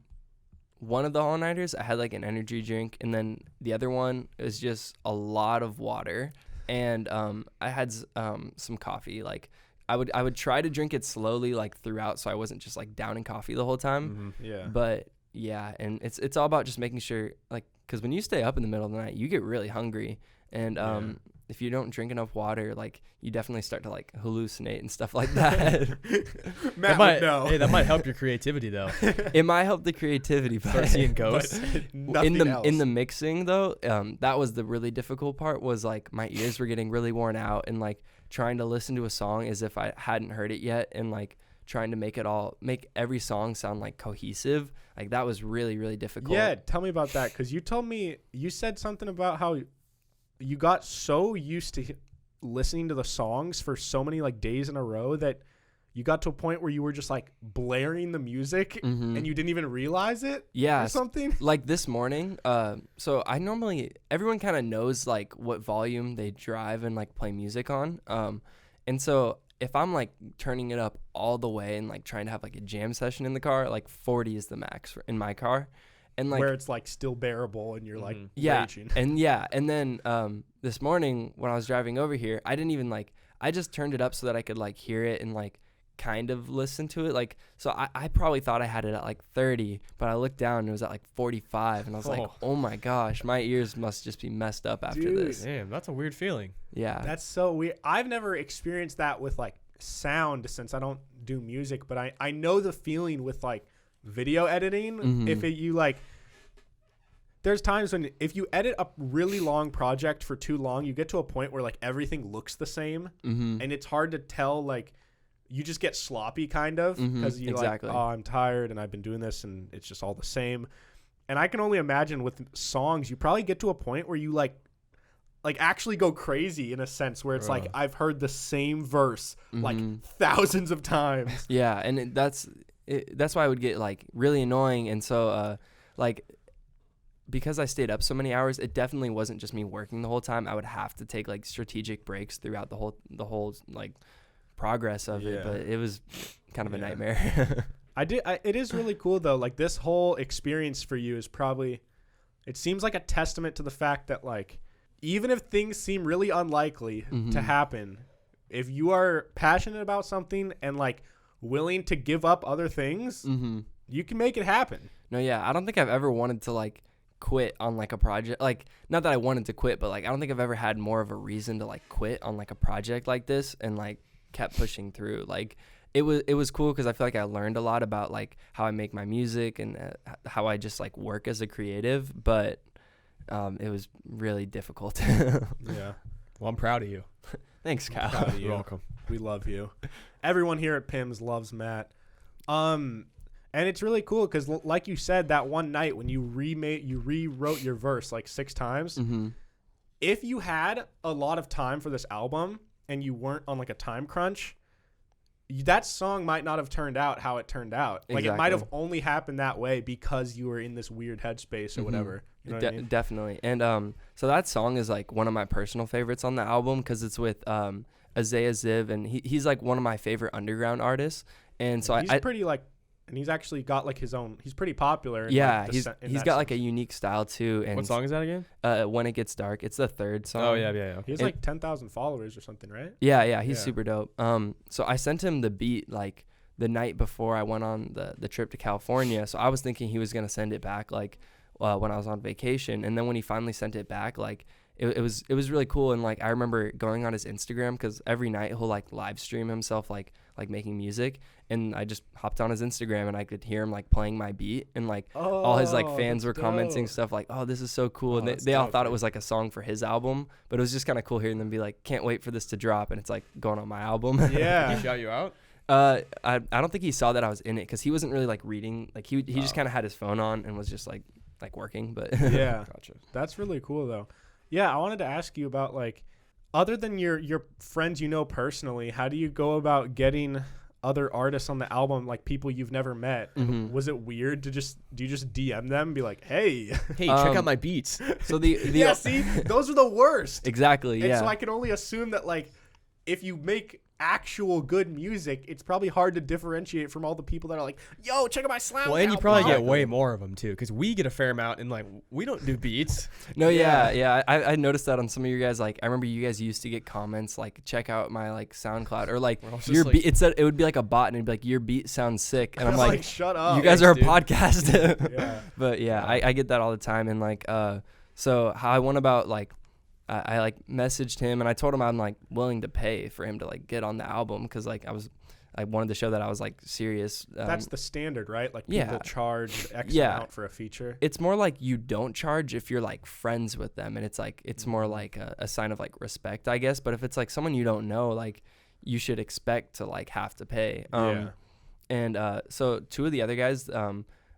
one of the all-nighters, I had like an energy drink, and then the other one is just a lot of water, and I had some coffee. Like I would try to drink it slowly like throughout, so I wasn't just like downing coffee the whole time. Mm-hmm. Yeah. But yeah, and it's all about just making sure, like, because when you stay up in the middle of the night, you get really hungry, and if you don't drink enough water, like, you definitely start to like hallucinate and stuff like that. Matt would know. Hey, that might help your creativity though. It might help the creativity, but start seeing ghosts. in the mixing though, that was the really difficult part. Was like my ears were getting really worn out, and like trying to listen to a song as if I hadn't heard it yet, and like trying to make every song sound like cohesive. Like that was really, really difficult. Yeah, tell me about that, because you said something about how you got so used to listening to the songs for so many like days in a row that you got to a point where you were just like blaring the music and you didn't even realize it. Yeah, or something. Like this morning, so everyone kind of knows like what volume they drive and like play music on, and so if I'm like turning it up all the way and like trying to have like a jam session in the car, like 40 is the max in my car. And like, where it's like still bearable and you're like raging. And then this morning when I was driving over here, I just turned it up so that I could like hear it and like kind of listen to it. Like, so I probably thought I had it at like 30, but I looked down and it was at like 45, and I was like, oh my gosh, my ears must just be messed up after this. Damn, that's a weird feeling. Yeah. That's so weird. I've never experienced that with like sound, since I don't do music, but I know the feeling with like video editing. If you like, there's times when if you edit a really long project for too long, you get to a point where like everything looks the same, and it's hard to tell. Like, you just get sloppy kind of, because you're like, oh, I'm tired and I've been doing this and it's just all the same. And I can only imagine with songs, you probably get to a point where you like actually go crazy in a sense, where it's like, I've heard the same verse like thousands of times. Yeah, and that's why I would get like really annoying. And so like, because I stayed up so many hours, it definitely wasn't just me working the whole time. I would have to take like strategic breaks throughout the whole like progress of it, but it was kind of a nightmare. It is really cool though. Like, this whole experience for you is probably, it seems like a testament to the fact that like, even if things seem really unlikely to happen, if you are passionate about something and like willing to give up other things, you can make it happen. No, yeah, I don't think I've ever wanted to like quit on like a project. Like, not that I wanted to quit, but like I don't think I've ever had more of a reason to like quit on like a project like this, and like kept pushing through. Like, it was cool because I feel like I learned a lot about like how I make my music and how I just like work as a creative, but it was really difficult. Yeah. Well, I'm proud of you. Thanks, Kyle. Proud of you. You're welcome. We love you. Everyone here at PIMS loves Matt. And it's really cool because, like you said, that one night when you rewrote your verse like 6 times, if you had a lot of time for this album and you weren't on like a time crunch, that song might not have turned out how it turned out. Like, it might have only happened that way because you were in this weird headspace or whatever. You know what I mean? Definitely. And so that song is like one of my personal favorites on the album because it's with Isaiah Ziv, and he's like one of my favorite underground artists. And so he's pretty like, and he's actually got like his own, he's pretty popular. Yeah, he's got like a unique style too. And what song is that again? When It Gets Dark. It's the 3rd song. Oh yeah. He has like 10,000 followers or something, right? Yeah, he's super dope. So I sent him the beat like the night before I went on the trip to California. So I was thinking he was going to send it back like when I was on vacation. And then when he finally sent it back, like it was really cool. And like I remember going on his Instagram, because every night he'll like live stream himself like making music. And I just hopped on his Instagram and I could hear him like playing my beat, and like all his like fans were commenting stuff like, oh, this is so cool. And they all thought it was like a song for his album, but it was just kind of cool hearing them be like, can't wait for this to drop. And it's like going on my album. Yeah. Did he shout you out? I don't think he saw that I was in it, because he wasn't really like reading. Like he just kind of had his phone on and was just like working. But yeah, Gotcha. That's really cool though. Yeah, I wanted to ask you about like, other than your friends you know personally, how do you go about getting other artists on the album, like people you've never met? Mhm. Was it weird to do you just DM them and be like, hey, Hey, check out my beats. so the yeah, see, those are the worst. exactly, And yeah. so I can only assume that like, if you make actual good music, it's probably hard to differentiate from all the people that are like, yo, check out my SoundCloud. Well, and you probably get blog. way more of them too, because we get a fair amount, and like we don't do beats. No, Yeah. yeah. I noticed that on some of you guys. Like, I remember you guys used to get comments like, "Check out my like SoundCloud," or like, We're all just "Your like- beat." It would be like a bot, and it'd be like, "Your beat sounds sick," and I'm like, shut up. "You guys Thanks, are a dude. podcast." Yeah. But yeah, I get that all the time, and like, so how I went about like, I like messaged him and I told him I'm like willing to pay for him to like get on the album, because like I wanted to show that I was like serious. That's the standard, right? Like people yeah. charge X Yeah. amount for a feature. It's more like you don't charge if you're like friends with them, and it's like it's more like a sign of like respect, I guess. But if it's like someone you don't know, like you should expect to like have to pay. Yeah. And so two of the other guys,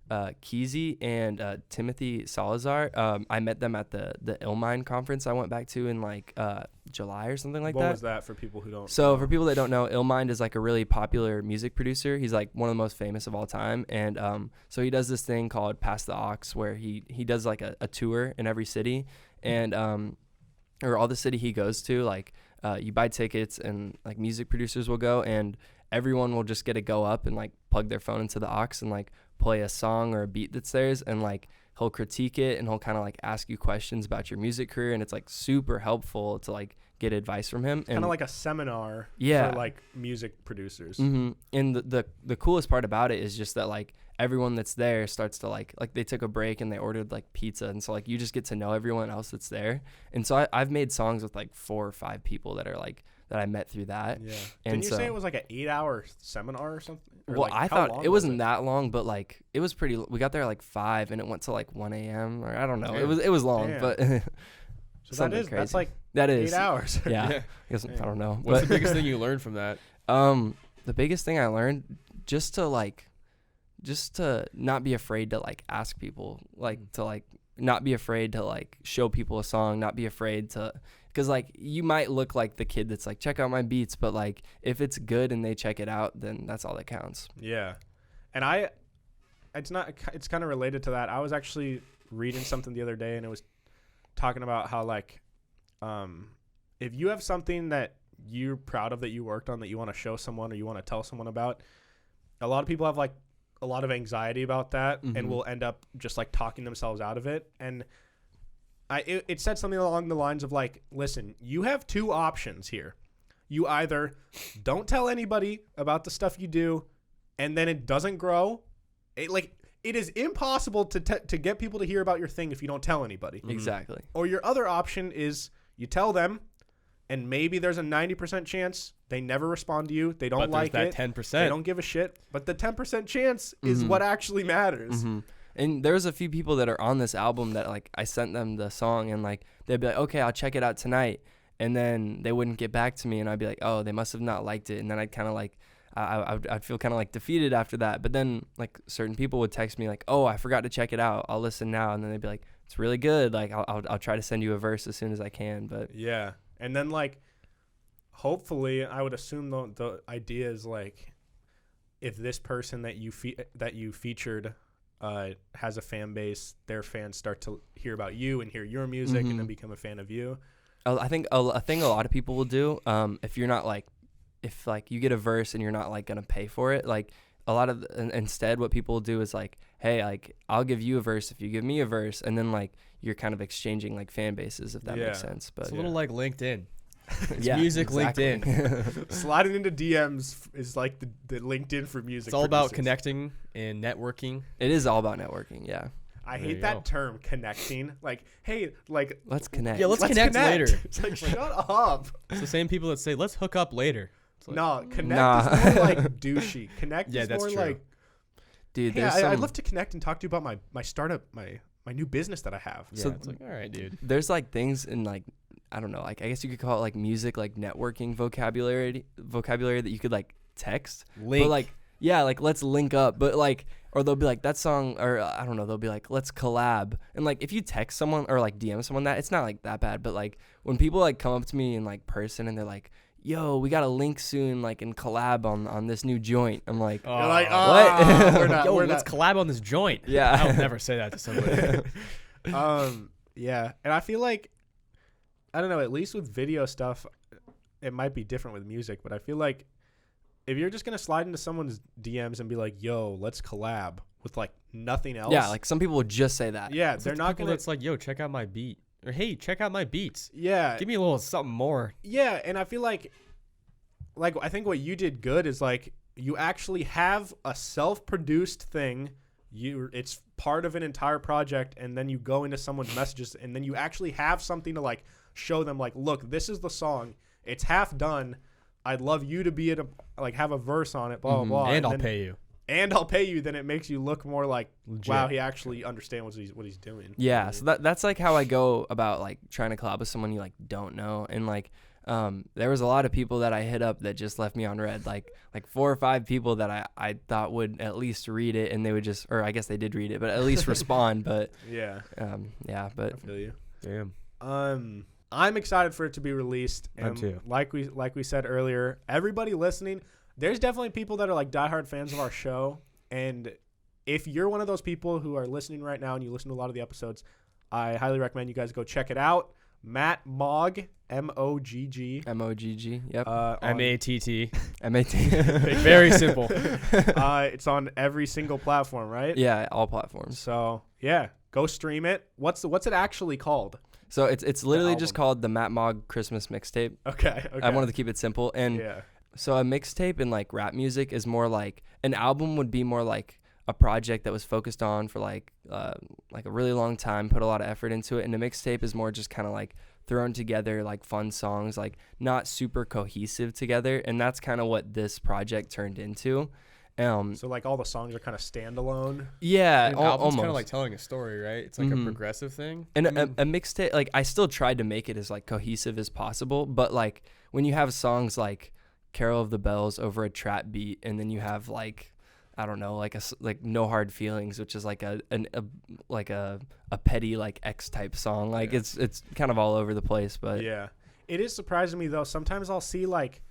Keezy and Timothy Salazar, I met them at the Illmind conference I went back to in like July or something like What that. was that for people who don't So know? for people that don't know, Illmind is like a really popular music producer. He's like one of the most famous of all time. And so he does this thing called Pass the Aux, where he does like a tour in every city, and or all the city he goes to, like you buy tickets and like music producers will go, and everyone will just get to go up and like plug their phone into the aux and like play a song or a beat that's theirs, and like he'll critique it and he'll kind of like ask you questions about your music career, and it's like super helpful to like get advice from him. Kind of like a seminar Yeah. for like music producers. Mm-hmm. And the coolest part about it is just that like everyone that's there starts to like they took a break and they ordered like pizza, and so like you just get to know everyone else that's there. And so I've made songs with like 4 or 5 people that are like that I met through that. Yeah. And Didn't you so, say it was like an 8-hour seminar or something? Or well, like, I how thought long it was wasn't that long, but like it was pretty. We got there at like 5 and it went to like 1 a.m. or I don't know. Damn. It was long, Damn. but So that something is crazy. that's like that 8 is hours. Yeah, Yeah. I guess I don't know. What's But the biggest thing you learned from that? the biggest thing I learned just to not be afraid to like ask people, like to like not be afraid to like show people a song, not be afraid to, because like you might look like the kid that's like, check out my beats, but like if it's good and they check it out, then that's all that counts. Yeah. And it's kind of related to that. I was actually reading something the other day, and it was talking about how like if you have something that you're proud of that you worked on that you want to show someone or you want to tell someone about, a lot of people have like a lot of anxiety about that and Mhm. will end up just like talking themselves out of it. And it said something along the lines of like, listen, you have 2 options here. You either don't tell anybody about the stuff you do and then it doesn't grow. It is impossible to get people to hear about your thing if you don't tell anybody. Exactly. Or your other option is you tell them, and maybe there's a 90% chance they never respond to you. They don't But like there's it. that 10%. They don't give a shit. But the 10% chance is Mhm. what actually matters. Mm-hmm. And there's a few people that are on this album that like I sent them the song and like they'd be like, okay, I'll check it out tonight, and then they wouldn't get back to me, and I'd be like, oh, they must have not liked it, and then I'd kind of like I'd feel kind of like defeated after that. But then like certain people would text me like, oh, I forgot to check it out, I'll listen now, and then they'd be like, it's really good, like I'll try to send you a verse as soon as I can. But Yeah. And then like hopefully I would assume the idea is like if this person that you featured has a fan base, their fans start to hear about you and hear your music and then Mhm. become a fan of you. I think a thing a lot of people will do, if you're not like, if like you get a verse and you're not like gonna pay for it, like a lot of instead what people will do is like, hey, like I'll give you a verse if you give me a verse, and then like you're kind of exchanging like fan bases, if that makes Yeah. sense. But It's a little like LinkedIn. Yeah, music exactly. LinkedIn. Sliding into DMs is like the LinkedIn for music. It's all about producers. connecting and networking. It is all about networking. Yeah. I There hate you that go. term, connecting. Like, hey, like, Let's connect. Yeah, let's connect later. It's like, shut up. It's the same people that say, let's hook up later. It's like, No, connect Nah. is more like douchey. Connect Yeah, is that's more true. like, Dude, hey, there's I'd some, love to connect and talk to you about my startup, my new business that I have. yeah, So- it's like, all right, dude. there's like things in like, I don't know, like I guess you could call it like music, like networking vocabulary that you could like text. Link. But like, yeah, like let's link up. But like, or they'll be like that song, or I don't know, they'll be like, let's collab. And like, if you text someone or like DM someone that, it's not like that bad. But like when people like come up to me in like person and they're like, yo, we got to link soon, like and collab on this new joint. I'm like, You're like, What? we're not. Yo, we're let's collab on this joint. Yeah. I would never say that to somebody. not. Yeah, and I feel like, I don't know. At least with video stuff, it might be different with music. But I feel like if you're just gonna slide into someone's DMs and be like, yo, let's collab with like nothing else. yeah, like some people would just say that. yeah, It's they're like the not people gonna. that's like, yo, check out my beat. Or, hey, check out my beats. Yeah, Give me a little something more. yeah, and I feel like I think what you did good is like you actually have a self-produced thing. It's part of an entire project, and then you go into someone's messages, and then you actually have something to like show them. Like, look, this is the song. It's half done. I'd love you to be have a verse on it. Blah blah blah. And I'll then- pay you. And I'll pay you. Then it makes you look more like, Legit. wow, he actually understands what he's doing. Yeah, so that's like how I go about like trying to collab with someone you like don't know. And like there was a lot of people that I hit up that just left me on red, like 4 or 5 people that I thought would at least read it, and they would just, or I guess they did read it, but at least respond. But Yeah, yeah, but I feel you. Damn. I'm excited for it to be released. I'm too. Like we said earlier, everybody listening, there's definitely people that are like diehard fans of our show, and if you're one of those people who are listening right now and you listen to a lot of the episodes, I highly recommend you guys go check it out. Matt Mogg, Mogg. MOGG, yep. MATT. MAT. Very simple. It's on every single platform, right? Yeah, all platforms. So yeah, go stream it. What's it actually called? So it's literally just album. called the Matt Mogg Christmas mixtape. Okay. I wanted to keep it simple. And Yeah. so a mixtape in like rap music is more like, an album would be more like a project that was focused on for like a really long time, put a lot of effort into it. And a mixtape is more just kind of like thrown together, like fun songs, like not super cohesive together. And that's kind of what this project turned into. So like all the songs are kind of standalone. Yeah, An album's almost. kind of like telling a story, right? It's like a progressive thing. And I mean, a mixtape, like I still tried to make it as like cohesive as possible, but like when you have songs like Carol of the Bells over a trap beat, and then you have like, I don't know, like like No Hard Feelings, which is like a petty like X type song. Like Yeah. it's kind of all over the place, but Yeah. It is surprising me though. Sometimes I'll see like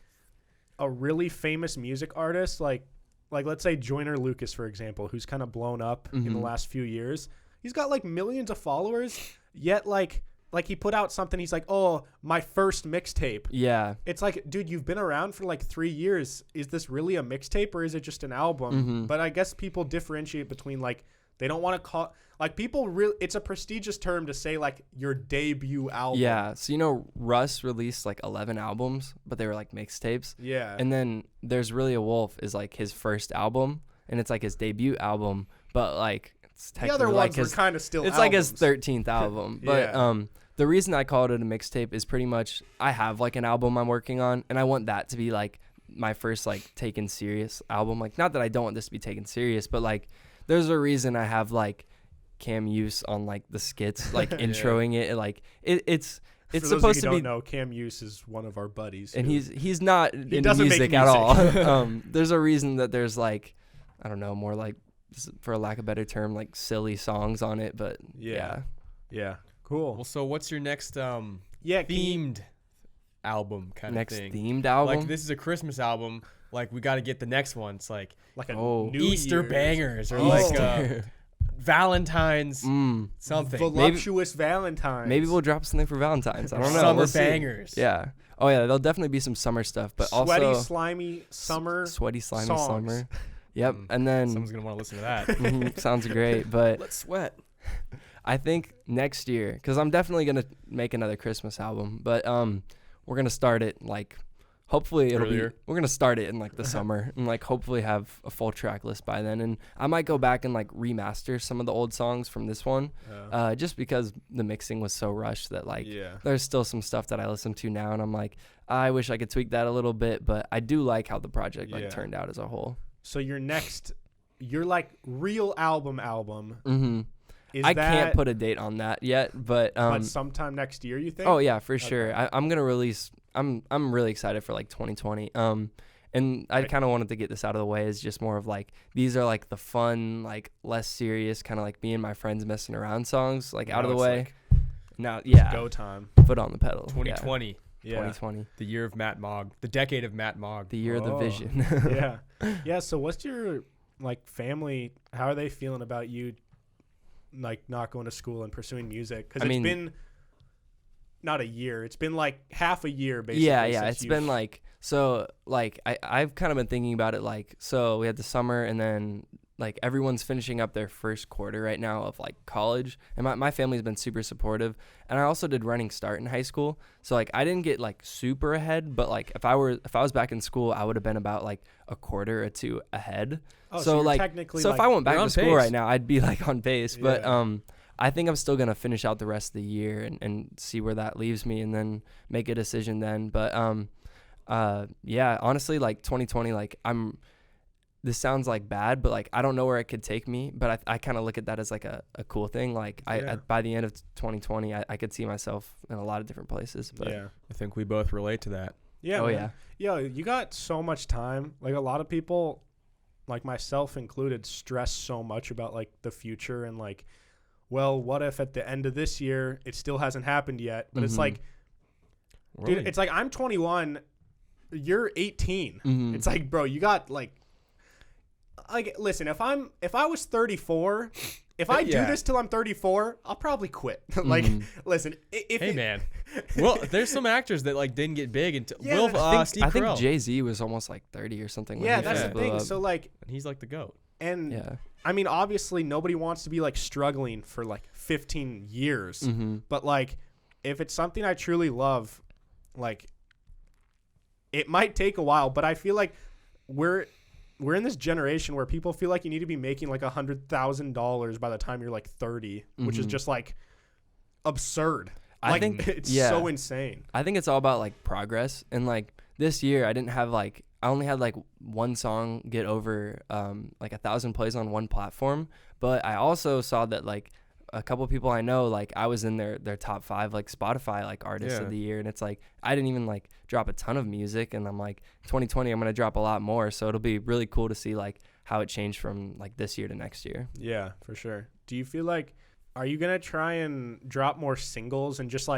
a really famous music artist, like let's say Joyner Lucas, for example, who's kind of blown up in the last few years. He's got like millions of followers, yet like he put out something. He's like, oh, my first mixtape. yeah. It's like, dude, you've been around for like 3 years. Is this really a mixtape or is it just an album? But I guess people differentiate between like, they don't want to call like people really. It's a prestigious term to say like your debut album. Yeah, so Russ released like 11 albums, but they were like mixtapes. Yeah. And then There's Really a Wolf is like his first album, and it's like his debut album, but like it's the technically other like ones his, were kind of still. it's albums. like his 13th album. But Yeah. The reason I called it a mixtape is pretty much I have like an album I'm working on, and I want that to be like my first like taken serious album. Like, not that I don't want this to be taken serious, but like there's a reason I have like Cam Use on like the skits, like introing it. Like it's For those supposed of to you be. don't know, Cam Use is one of our buddies. And who- he's not into doesn't make music at all. music. There's a reason that there's like, I don't know, more like, for a lack of a better term, like silly songs on it. But Yeah. yeah. Cool. well, so what's your next Yeah. can you- themed album kind Next of thing? themed album. Like, this is a Christmas album. Like, we got to get the next one. It's like like a Oh. New Easter Year's. bangers or Oh. like Valentine's something. Voluptuous Valentine's. Maybe we'll drop something for Valentine's. I don't know. Summer We'll see. bangers. Yeah. Oh yeah, there'll definitely be some summer stuff, but sweaty, also slimy summer. sweaty, slimy songs. summer. Yep. And then Someone's gonna want to listen to that. sounds great, but Let's sweat. I think next year, because I'm definitely gonna make another Christmas album, but we're gonna start it like. Hopefully Earlier. we're gonna start it in like the summer and like hopefully have a full track list by then, and I might go back and like remaster some of the old songs from this one, just because the mixing was so rushed that like there's still some stuff that I listen to now and I'm like I wish I could tweak that a little bit, but I do like how the project like turned out as a whole. So your like real album Mm-hmm. Can't put a date on that yet, but sometime next year, you think? Oh yeah, for sure. I'm gonna release. I'm really excited for like 2020. And I kind of wanted to get this out of the way. Is just more of like these are like the fun, like less serious, kind of like me and my friends messing around songs, like out of the way. Like, now, go time. Foot on the pedal. 2020. Yeah. 2020. The year of Matt Mogg. The decade of Matt Mogg. The year of the vision. Yeah. So what's your like family? How are they feeling about you? Like not going to school and pursuing music, because it's been not a year, it's been like half a year basically. It's been like, so like I've kind of been thinking about it, like, so we had the summer and then like everyone's finishing up their first quarter right now of like college, and my family's been super supportive, and I also did running start in high school, so like I didn't get like super ahead, but like if I was back in school I would have been about like a quarter or two ahead. So like technically if I went back to school right now I'd be like on pace, but I think I'm still gonna finish out the rest of the year and see where that leaves me and then make a decision then. But honestly, like 2020, like this sounds like bad, but like I don't know where it could take me, but I kind of look at that as like a cool thing. Like by the end of 2020 I could see myself in a lot of different places. But I think we both relate to that. Yeah, you got so much time. Like a lot of people, like myself included, stress so much about like the future and like, well, what if at the end of this year it still hasn't happened yet? But it's like, dude, it's like I'm 21, you're 18. It's like, bro, you got like listen, if I was 34, if I do this till I'm 34, I'll probably quit. Like, listen, man. Well, there's some actors that like didn't get big until Steve I think Carell. Jay-Z was almost like 30 or something. Yeah, that's the thing. So like, and he's like the GOAT. And I mean, obviously nobody wants to be like struggling for like 15 years, but like if it's something I truly love, like it might take a while, but I feel like we're in this generation where people feel like you need to be making like $100,000 by the time you're like 30, which is just like absurd. I think it's so insane. I think it's all about like progress. And like this year I only had like one song get over like 1,000 plays on one platform, but I also saw that like a couple people I know, like I was in their top 5 like Spotify like artists of the year, and it's like I didn't even like drop a ton of music, and I'm like 2020 I'm gonna drop a lot more, so it'll be really cool to see like how it changed from like this year to next year. Yeah, for sure. Do you feel like, are you gonna try and drop more singles and just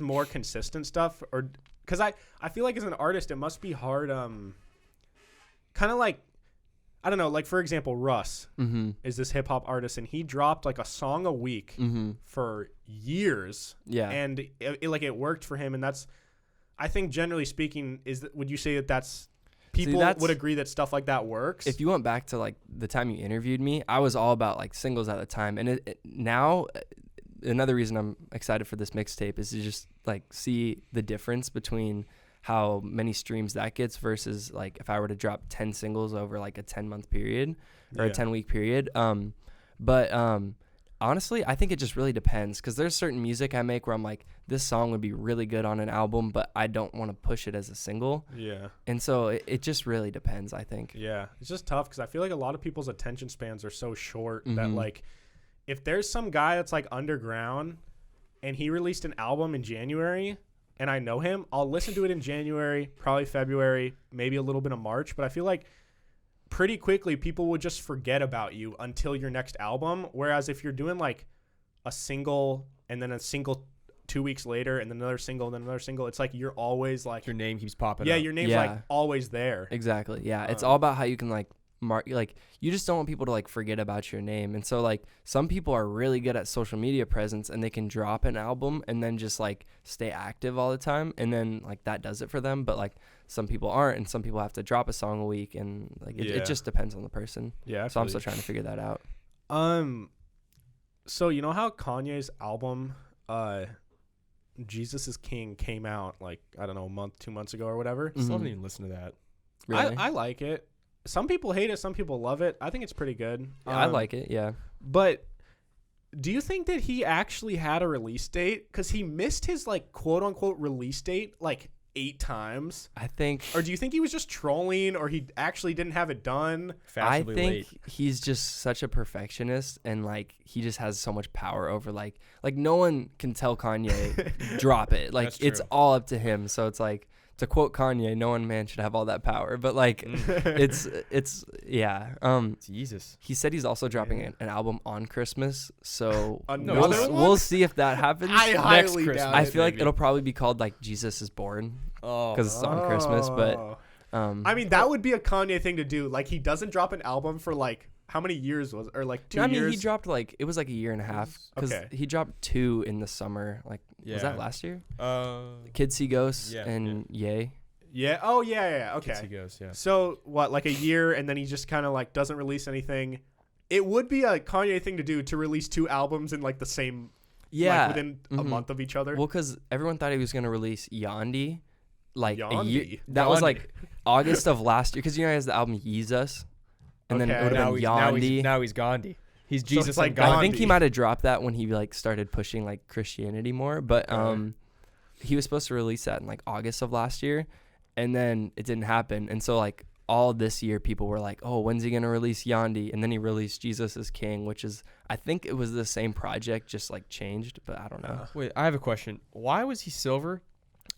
more consistent stuff, or because I feel like as an artist it must be hard, kind of like, I don't know, like for example, Russ is this hip hop artist, and he dropped like a song a week for years. Yeah, and it worked for him, and that's, I think generally speaking, would you say that's people would agree that stuff like that works? If you went back to like the time you interviewed me, I was all about like singles at the time, and now another reason I'm excited for this mixtape is to just like see the difference between how many streams that gets versus like if I were to drop 10 singles over like a 10-month period or a 10-week period. But honestly, I think it just really depends, because there's certain music I make where I'm like, this song would be really good on an album, but I don't want to push it as a single. Yeah. And so it just really depends, I think. Yeah. It's just tough because I feel like a lot of people's attention spans are so short that like if there's some guy that's like underground and he released an album in January and I know him, I'll listen to it in January, probably February, maybe a little bit of March. But I feel like pretty quickly people would just forget about you until your next album. Whereas if you're doing like a single and then a single 2 weeks later and then another single and then another single, it's like you're always like, your name keeps popping up. Yeah, your name's like always there. Exactly. Yeah. It's all about how you can like like you just don't want people to like forget about your name. And so like some people are really good at social media presence and they can drop an album and then just like stay active all the time, and then like that does it for them. But like some people aren't, and some people have to drop a song a week, and like it just depends on the person. Yeah. So I'm still trying to figure that out. So you know how Kanye's album Jesus is King came out like, I don't know, a month, 2 months ago or whatever. Still haven't even listened to that. Really? I like it. Some people hate it. Some people love it. I think it's pretty good. I like it. Yeah. But do you think that he actually had a release date? Because he missed his like quote unquote release date like 8 times. I think. Or do you think he was just trolling, or he actually didn't have it done? I Fashionably think late. he's just such a perfectionist, and like he just has so much power over like no one can tell Kanye drop it. Like That's it's true. all up to him. So it's like, to quote Kanye, no one man should have all that power. But like it's yeah. Jesus. He said he's also dropping an album on Christmas. So Another one? we'll see if that happens. I Next highly Christmas. doubt I it. feel like maybe. it'll probably be called like Jesus is Born Oh. because it's on Christmas. But Oh. I mean, that would be a Kanye thing to do. Like, he doesn't drop an album for like how many years was, or like 2 I years? mean, he dropped like it was like a year and a half because Okay. he dropped 2 in the summer. Like was that Yeah. last year? Uh, Kids See Ghosts Yeah, and Yay. Yeah. Oh, yeah. Okay. Kids He Goes, yeah. So what, like a year, and then he just kind of like doesn't release anything. It would be a Kanye thing to do, to release 2 albums in like the same, Yeah, like within a month of each other. Well, because everyone thought he was gonna release Yandi, like a year. Yandi? That was Yandi. like August of last year, because he has the album Yeezus, and then it Okay. would have been Yandi. Now he's Gandhi. He's So Jesus it's like and Gandhi. I think he Gandhi. might have dropped that when he like started pushing like Christianity more, but Okay. he was supposed to release that in like August of last year, and then it didn't happen. And so like all this year, people were like, "Oh, when's he gonna release Yandi?" And then he released Jesus is King, which is, I think it was the same project, just like changed, but I don't know. Wait, I have a question. Why was he silver?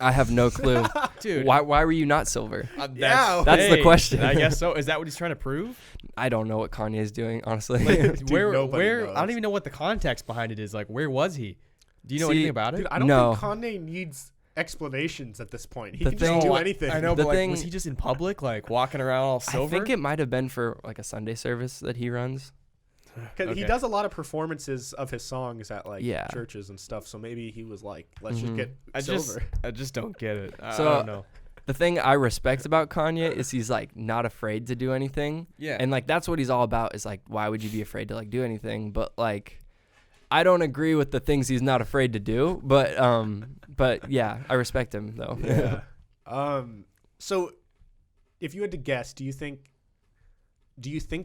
I have no clue. Dude. Why were you not silver? Yeah, That's the question. I guess so. Is that what he's trying to prove? I don't know what Kanye is doing, honestly. Dude, where nobody I knows. don't even know what the context behind it is. Like, where was he? Do you know See, anything about it? Dude, I don't No. think Kanye needs explanations at this point. He The can thing- just do No, anything. I know, The but like, thing- was he just in public, like walking around all silver? I think it might have been for like a Sunday service that he runs. Because he Okay. does a lot of performances of his songs at like Yeah. churches and stuff. So maybe he was like, let's just Mhm. get I silver. just don't get it. I So- don't know. The thing I respect about Kanye is he's like not afraid to do anything. Yeah. And like that's what he's all about, is like, why would you be afraid to like do anything? But like I don't agree with the things he's not afraid to do, but yeah, I respect him though. Yeah. So if you had to guess, do you think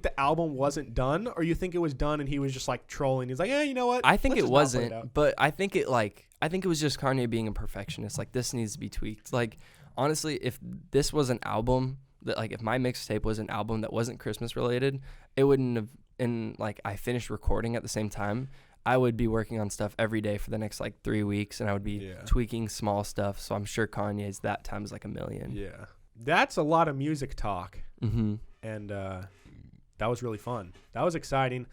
the album wasn't done, or you think it was done and he was just like trolling? He's like, you know what? I think Let's it just not put it out." wasn't, but I think it was just Kanye being a perfectionist. Like, this needs to be tweaked. Like, honestly, if this was an album that, like, if my mixtape was an album that wasn't Christmas related, it wouldn't have. And like, I finished recording at the same time, I would be working on stuff every day for the next like 3 weeks, and I would be tweaking small stuff. So I'm sure Kanye's that times like a million. Yeah. That's a lot of music talk, Mm-hmm. and that was really fun. That was exciting.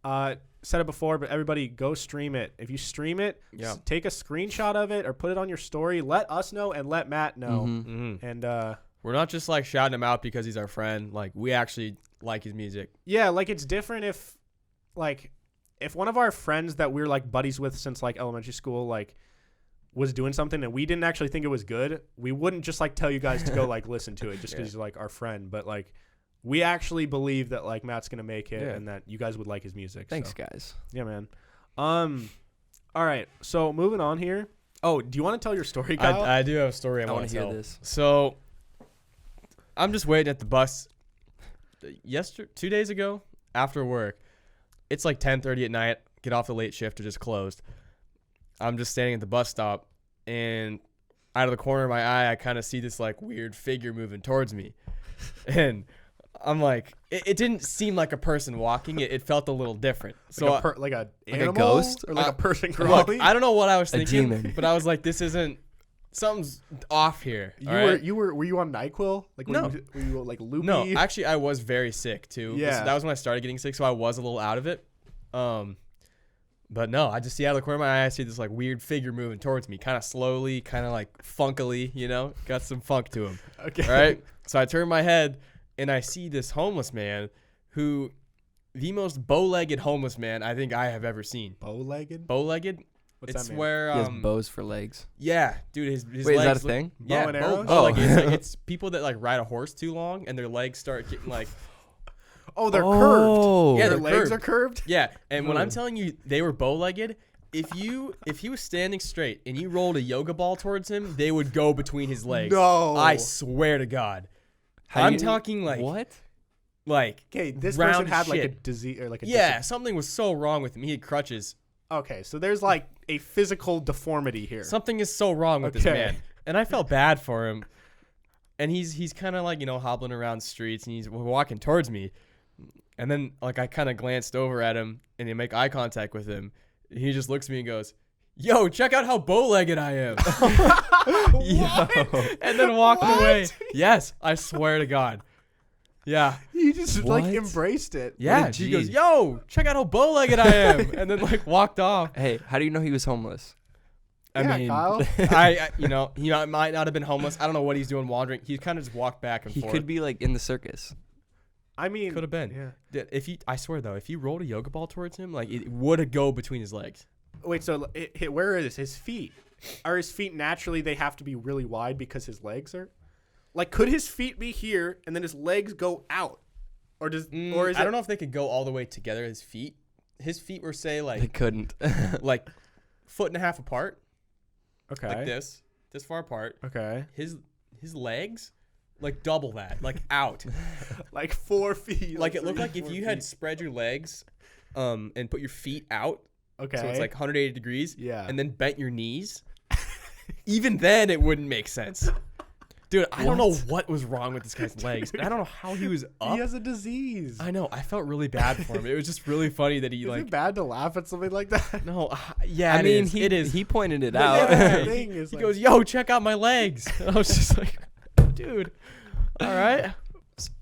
Said it before, but everybody go stream it. If you stream it, Yeah. take a screenshot of it or put it on your story. Let us know and let Matt know. Mm-hmm. Mhm. And We're not just like shouting him out because he's our friend. Like, we actually like his music. yeah, like it's different if one of our friends that we're like buddies with since like elementary school like was doing something and we didn't actually think it was good, we wouldn't just like tell you guys to go like listen to it just because he's like our friend. But like we actually believe that like Matt's gonna make it and that you guys would like his music. Thanks, so. guys. Yeah, man. All right. So moving on here. Oh, do you want to tell your story, Kyle? I do have a story I I want want to to tell. hear this. So, I'm just waiting at the bus. 2 days ago, after work, it's like 10:30 at night. Get off the late shift or just closed. I'm just standing at the bus stop, and out of the corner of my eye, I kind of see this like weird figure moving towards me, and I'm like, it didn't seem like a person walking. It felt a little different. So like a a animal ghost? or like a person look, crawling. I don't know what I was A thinking, demon. but I was like, this isn't. Something's off here. Were you on NyQuil? Like No. were you like loopy? No, actually, I was very sick too. Yeah. That was when I started getting sick, so I was a little out of it. But no, I just see out of the corner of my eye, I see this like weird figure moving towards me, kind of slowly, kind of like funkily, you know, got some funk to him. Okay. All right. So I turn my head and I see this homeless man who, the most bow-legged homeless man I think I have ever seen. Bow-legged? Bow-legged? What's It's that mean? where He has bows for legs. yeah, dude, his Wait, is legs that a look- thing? Yeah, Bow and arrows? bow-legged. Oh. It's people that like ride a horse too long and their legs start getting like Oh, they're Oh. curved. Yeah, Their they're legs curved. are curved. yeah. And when I'm Ooh. telling you they were bow-legged, if he was standing straight and you rolled a yoga ball towards him, they would go between his legs. No. I swear to God. Talking like what? Like Okay, this round person had like a shit. disease or like a something was so wrong with him. He had crutches. Okay, so there's like a physical deformity here. Something is so wrong with this man, and I felt bad for him. And he's kind of like hobbling around streets, and he's walking towards me, and then like I kind of glanced over at him, and I make eye contact with him. And he just looks at me and goes, "Yo, check out how bow-legged I am." Yo. And then walked away. Yes, I swear to God. Yeah. He just like What? embraced it. Yeah. She goes, "Yo, check out how bow-legged I am," and then like walked off. Hey, how do you know he was homeless? Yeah, I mean, Kyle. he might not have been homeless. I don't know what he's doing wandering. He kind of just walked back and He forth. could be like in the circus. I mean, Could have been. Yeah. I swear though, if he rolled a yoga ball towards him, like it would go between his legs. Wait, so where is his feet? Are his feet naturally they have to be really wide because his legs are? Like, could his feet be here and then his legs go out, or does or is I it? don't know if they could go all the way together. His feet were say They like couldn't. like foot and a half apart, Okay. like this far apart. Okay. His legs, like double that, like out. Like 4 feet. Like it looked 3, like if 4 you had feet. spread your legs, and put your feet out, Okay. so it's like 180 degrees. Yeah. And then bent your knees. Even then, it wouldn't make sense. Dude, I don't know what was wrong with this guy's legs. And I don't know how he was up. He has a disease. I know. I felt really bad for him. It was just really funny that he Is like. it bad to laugh at something like that? No, yeah. I mean, it is. he pointed it Yeah, out. the thing is He like- goes, "Yo, check out my legs." And I was just like, "Dude, all right."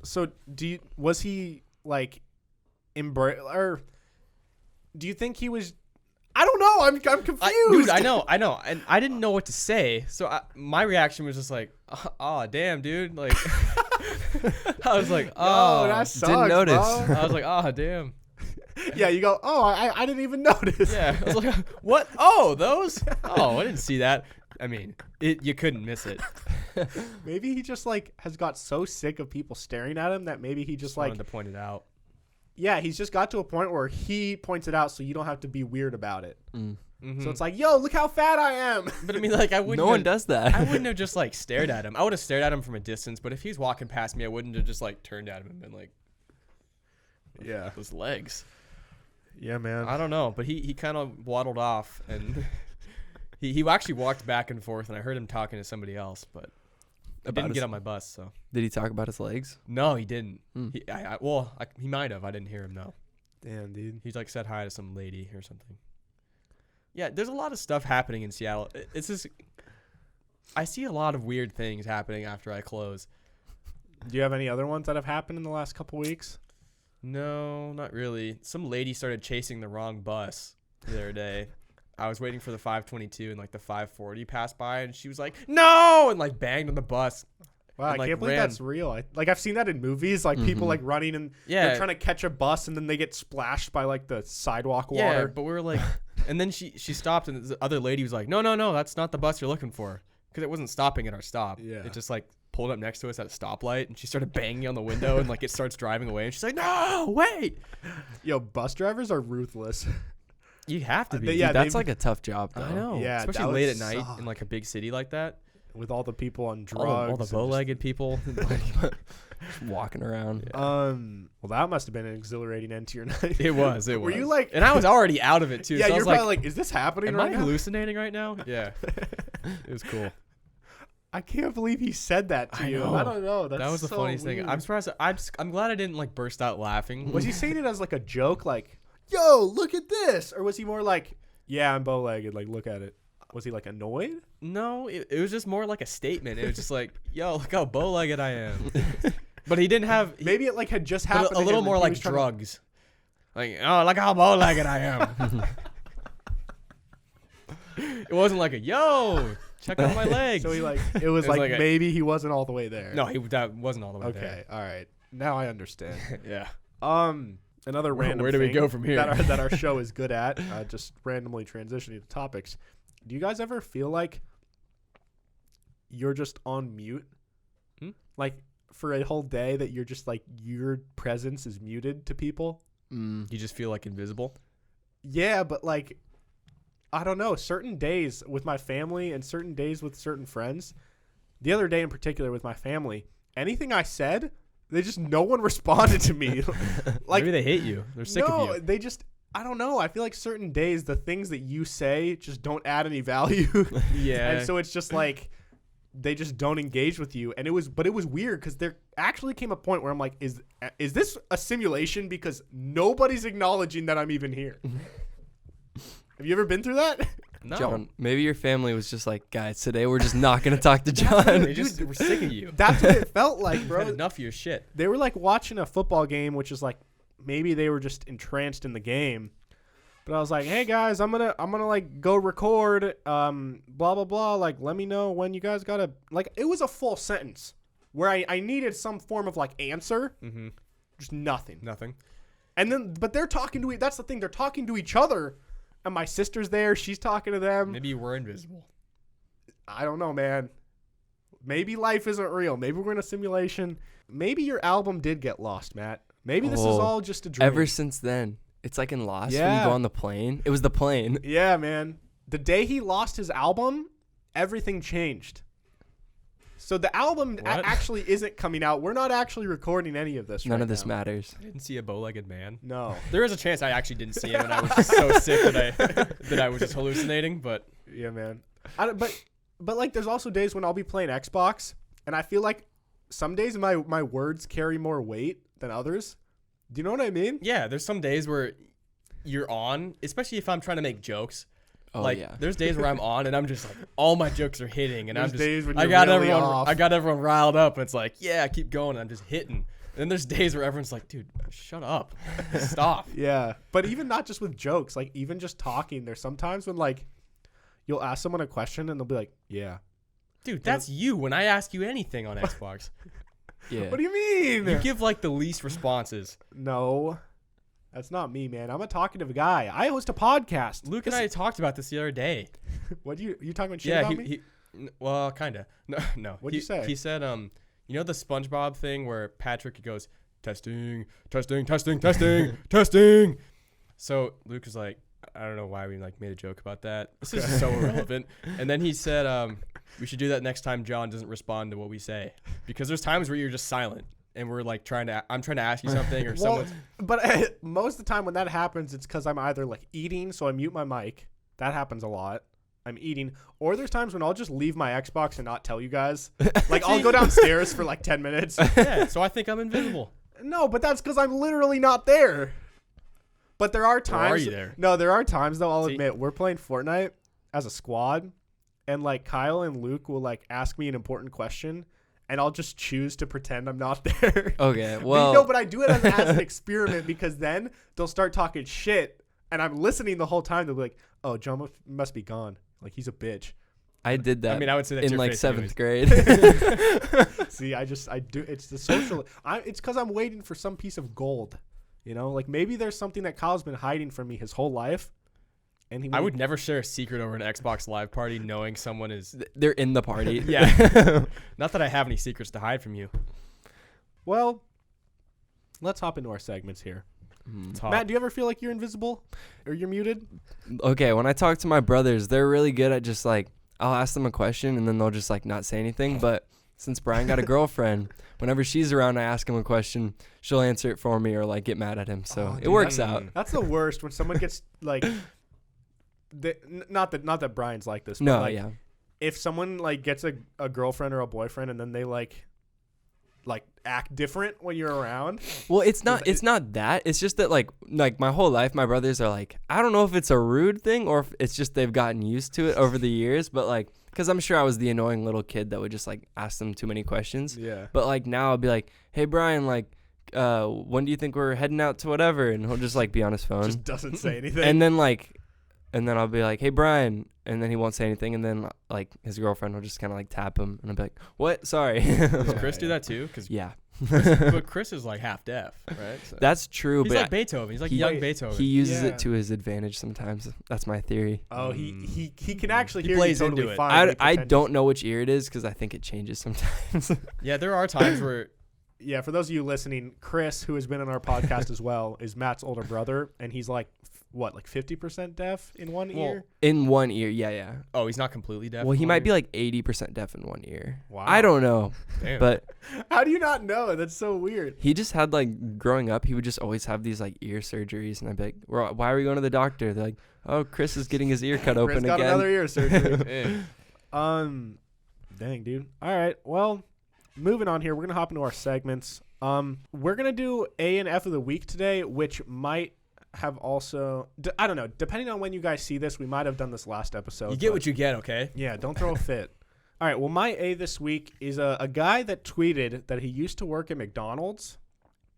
So was he like or do you think he was? I don't know. I'm confused. Dude, I know, and I didn't know what to say. So my reaction was just like, "Oh, damn, dude!" Like, I was like, "Oh, Oh, that sucks, didn't notice. bro. I was like, "Oh, damn." Yeah, you go. Oh, I didn't even notice. Yeah, I was like, "What? Oh, those? Oh, I didn't see that." I mean, you couldn't miss it. Maybe he just like has got so sick of people staring at him that maybe he just like wanted to point it out. yeah, he's just got to a point where he points it out so you don't have to be weird about it. Mm-hmm. So it's like, yo, look how fat I am. But I mean, like, I wouldn't. No one does that. I wouldn't have just like stared at him. I would have stared at him from a distance. But if he's walking past me, I wouldn't have just like turned at him and been like, Yeah. "Those legs." Yeah, man. I don't know, but he kind of waddled off and he actually walked back and forth, and I heard him talking to somebody else, but I didn't get on my bus. So Did he talk about his legs? no, he didn't. Hmm. He might have. I didn't hear him though. Damn, dude. He like said hi to some lady or something. Yeah, there's a lot of stuff happening in Seattle. It's just I see a lot of weird things happening after I close. Do you have any other ones that have happened in the last couple weeks? No, not really. Some lady started chasing the wrong bus the other day. I was waiting for the 522 and like the 540 passed by, and she was like, "No!" and like banged on the bus. Wow, And, I like, can't believe ran. that's real. I've seen that in movies, like people like running and Yeah. they're trying to catch a bus and then they get splashed by like the sidewalk Yeah, water. but we were like, and then she stopped, and the other lady was like, "No, that's not the bus you're looking for," because it wasn't stopping at our stop. Yeah. It just like pulled up next to us at a stoplight, and she started banging on the window, and like it starts driving away, and she's like, "No, wait!" Yo, bus drivers are ruthless. You have to be. Yeah, Dude, that's they- like a tough job, though. I know. Yeah, that especially would late at night suck. in like a big city like that. With all the people on drugs. All the and just- bow-legged people. Just walking around. Well, that must have been an exhilarating end to your night. It was. Were you like? And I was already out of it too. Yeah, so I you're was like, probably like, is this happening "Am right I now? hallucinating right now?" Yeah. It was cool. I can't believe he said that to I you. know. I don't know. That's That was the so funniest thing. weird. I'm surprised. I'm glad I didn't like burst out laughing. Was he saying it as like a joke, like, "Yo, look at this," or was he more like, "Yeah, I'm bow-legged. Like, look at it." Was he like annoyed? No, it was just more like a statement. It was just like, "Yo, look how bow-legged I am." But he didn't have Maybe it like had just but happened. a to little him more and he like was trying to- drugs. Like, "Oh, look how bow-legged I am." It wasn't like a "Yo, check out my legs." So he like it was, like, like a- maybe he wasn't all the way there. No, that wasn't all the way Okay. All right. Now I understand. there. Yeah. Another random. where do we thing go from here? That our show is good at. Just randomly transitioning to topics. Do you guys ever feel like you're just on mute? Like for a whole day that you're just like your presence is muted to people? You just feel like invisible. Yeah, but like I don't know, certain days with my family and certain days with certain friends. The other day in particular with my family, anything I said, no one responded to me. Like, maybe they hate you. They're sick of you. They just, I don't know. I feel like certain days, the things that you say just don't add any value. Yeah. And so it's just like, they just don't engage with you. And it was weird because there actually came a point where I'm like, is this a simulation? Because nobody's acknowledging that I'm even here. Have you ever been through that? No. John, maybe your family was just like, guys, today we're just not going to talk to John. They just were sick of you. That's what it felt like, You've bro. had enough of your shit. They were like watching a football game, which is like, maybe they were just entranced in the game. But I was like, hey guys, I'm gonna like go record, blah blah blah. Like, let me know when you guys gotta, like, it was a full sentence where I needed some form of like answer. Mm-hmm. Just nothing. Nothing. And then, but they're talking to that's the thing. They're talking to each other, and my sister's there. She's talking to them. Maybe you were invisible. I don't know, man. Maybe life isn't real. Maybe we're in a simulation. Maybe your album did get lost, Matt. Maybe this is all just a dream. Ever since then. It's like in Lost when Yeah. you go on the plane. It was the plane. Yeah, man. The day he lost his album, everything changed. So the album actually isn't coming out. We're not actually recording any of this None right of this now. matters. I didn't see a bow-legged man. No. There is a chance I actually didn't see him, and I was just so sick that I was just hallucinating. But Yeah, man. But like, there's also days when I'll be playing Xbox, and I feel like some days my words carry more weight than others. Do you know what I mean? yeah, there's some days where you're on, especially if I'm trying to make jokes. Oh, like, yeah. there's days where I'm on and I'm just like, all my jokes are hitting, and There's I'm just, days when I you're got really everyone, off. I got everyone riled up. And it's like, yeah, keep going. And I'm just hitting. And then there's days where everyone's like, dude, shut up, stop. Yeah. But even not just with jokes, like even just talking, there's sometimes when like you'll ask someone a question and they'll be like, yeah. Dude, that's you when I ask you anything on Xbox. Yeah. What do you mean? You give like the least responses. No. That's not me, man. I'm a talkative guy. I host a podcast. Luke and I talked about this the other day. What you talking about shit Yeah, about me? well, kind of. No. What'd you say? He said, you know the SpongeBob thing where Patrick goes, testing, testing, testing, testing, testing. So Luke was like, I don't know why we like made a joke about that. This is so irrelevant. And then he said, we should do that next time John doesn't respond to what we say, because there's times where you're just silent and we're like I'm trying to ask you something, or Well, someone's. but most of the time when that happens, it's because I'm either like eating, so I mute my mic. That happens a lot. I'm eating, or there's times when I'll just leave my Xbox and not tell you guys. Like, I'll go downstairs for like 10 minutes. Yeah, so I think I'm invisible. No, but that's because I'm literally not there. But there are times. Or are you there? No, there are times though. I'll See? admit, we're playing Fortnite as a squad, and like Kyle and Luke will like ask me an important question, and I'll just choose to pretend I'm not there. Okay, But, well. no, but I do it as an experiment, because then they'll start talking shit, and I'm listening the whole time. They'll be like, "Oh, John must be gone. Like, he's a bitch." I did that I mean, I would say that's in your like face 7th anyways. grade. See, I do. It's the social. It's because I'm waiting for some piece of gold. You know, like maybe there's something that Kyle's been hiding from me his whole life, and I would never share a secret over an Xbox Live party knowing someone is. They're in the party. Yeah. Not that I have any secrets to hide from you. Well, let's hop into our segments here. Talk. Matt, do you ever feel like you're invisible or you're muted? Okay, when I talk to my brothers, they're really good at just like, I'll ask them a question and then they'll just like not say anything. But since Brian got a girlfriend, whenever she's around, I ask him a question, she'll answer it for me or like get mad at him. So Oh, it dude, works out. That's the worst when someone gets like, not that Brian's like this. But No, like, yeah. if someone like gets a girlfriend or a boyfriend and then they like act different when you're around. Well, it's not that. It's just that like my whole life, my brothers are like, I don't know if it's a rude thing or if it's just they've gotten used to it over the years. But like, because I'm sure I was the annoying little kid that would just like ask them too many questions. Yeah. But like now I'll be like, hey Brian, like, when do you think we're heading out to whatever? And he'll just like be on his phone. Just doesn't say anything. And then I'll be like, hey Brian, and then he won't say anything, and then like his girlfriend will just kind of like tap him, and I'll be like, what? Sorry. Does Chris do that too? Cause Yeah. but Chris is like half deaf, right? So That's true, he's but like Beethoven. He's like he- young Beethoven. he uses Yeah. it to his advantage sometimes. That's my theory. Oh, he can actually He hear plays you into totally it. fine. but he I pretends- don't know which ear it is because I think it changes sometimes. Yeah, there are times where Yeah, for those of you listening, Chris, who has been on our podcast as well, is Matt's older brother, and he's like what, like 50% deaf in one ear? In one ear, yeah. Oh, he's not completely deaf. Well, in he one might be ear? like 80% deaf in one ear. Wow. I don't know, Damn. but How do you not know? That's so weird. he just had like growing up, he would just always have these like ear surgeries, and I'd be like, "Why are we going to the doctor?" They're like, "Oh, Chris is getting his ear cut Chris open got again." another ear surgery. Damn. Dang, dude. All right. Well, moving on here, we're gonna hop into our segments. We're gonna do A and F of the week today, which might have also I don't know. Depending on when you guys see this, we might have done this last episode. You get what you get, okay? Yeah, don't throw a fit. All right. Well, my A this week is a guy that tweeted that he used to work at McDonald's,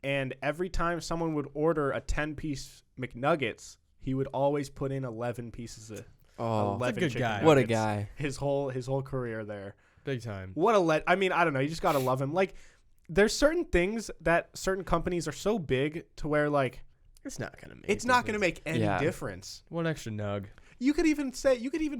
and every time someone would order a 10-piece McNuggets, he would always put in 11 pieces of Oh, 11 good chicken guy. what a nuggets. guy! His whole career there. Big time. What a I mean, I don't know. You just gotta love him. Like, there's certain things that certain companies are so big to where like It's not gonna make. it's not gonna make any Yeah. difference. one extra nug. You could even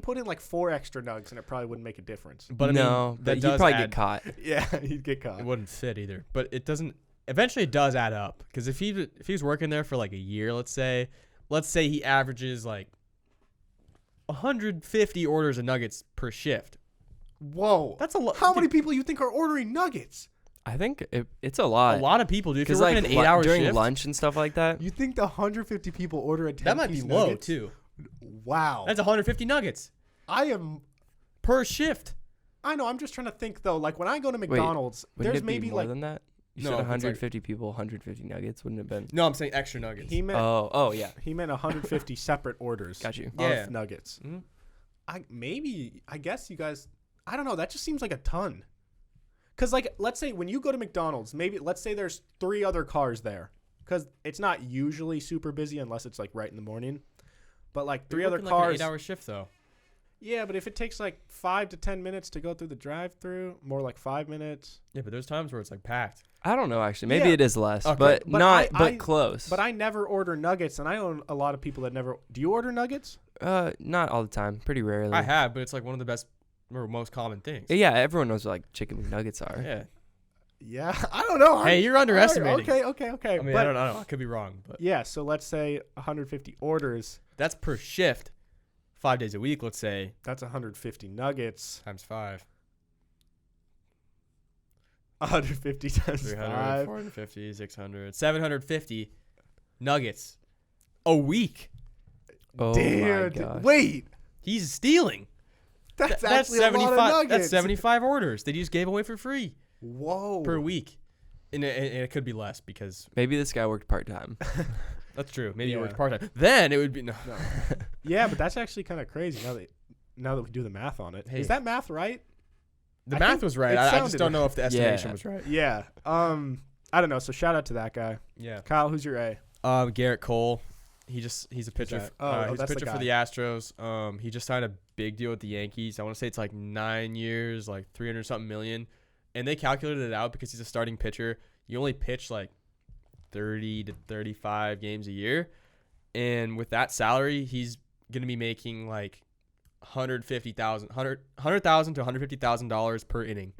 put in like 4 extra nugs and it probably wouldn't make a difference. But I no, mean, but that he'd does probably add, get caught. Yeah, he'd get It caught. wouldn't fit either. But it doesn't. Eventually, it does add up. Because if he's working there for like a year, let's say he averages like 150 orders of nuggets per shift. Whoa, That's a lot. How many people you think are ordering nuggets? I think it's a A lot. lot of people do. If you're Because working like an 8-hour during shift, lunch and stuff like that. You think the 150 people order a 10 that might be low nuggets? too. Wow. That's 150 nuggets I am. per shift. I know. I'm just trying to think though. Like when I go to Wait, McDonald's, Wouldn't there's it be maybe more like than that? You No, said if it's like- 150 people, 150 nuggets, wouldn't it have been? No, I'm saying extra nuggets. he meant Oh yeah. he meant 150 separate orders. Got you. Yeah. Of nuggets. Mhm. I guess you guys. I don't know. That just seems like a ton. Cause like let's say when you go to McDonald's, let's say there's 3 other cars there. Cause it's not usually super busy unless it's like right in the morning. But like 3 other Like cars. an 8-hour shift though. Yeah, but if it takes like 5 to 10 minutes to go through the drive-through, more like 5 minutes. Yeah, but there's times where it's like packed. I don't know actually. Maybe Yeah. it is less, Okay. but But not. I- but close. But I never order nuggets, and I own a lot of people that never. Do you order nuggets? Not all the time. Pretty rarely. I have, but it's like one of the best or most common things. Yeah, everyone knows what like chicken McNuggets are. Yeah. Yeah, I don't know. Hey, you're underestimating. Okay. I mean, but, I don't know. I could be wrong, but yeah, so let's say 150 orders. that's per shift. 5 days a week, let's say, That's 150 nuggets. times 5. 150 times 300, 5. 450, 600, 750 nuggets a week. Oh Damn. my dude. gosh. Wait, He's stealing. that's That's actually a lot of nuggets. That's 75 orders that he just gave away for free Whoa. per week. And it could be less because Maybe this guy worked part time. that's true. Maybe he Yeah. worked part-time. Then it would be no. Yeah, but that's actually kind of crazy now that we do the math on it. Is Hey. that math right? The I math think was right. it I just sounded don't know if the estimation Yeah. was right. Yeah. I don't know. So shout out to that guy. Yeah. Kyle, who's your A? Garrett Cole. He's a pitcher. that? He's Oh, a that's the pitcher for guy. the Astros. He just signed a big deal with the Yankees. I want to say it's like 9 years, like 300 something million. And they calculated it out because he's a starting pitcher. You only pitch like 30 to 35 games a year. And with that salary, he's going to be making like $100,000 to $150,000 per inning.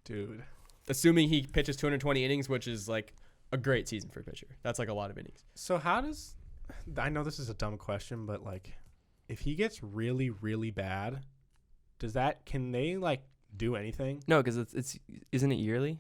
Dude. Assuming he pitches 220 innings, which is like a great season for a pitcher. That's like a lot of innings. So how does I know this is a dumb question, but like if he gets really, really bad, can they like do anything? No, because it's isn't it yearly?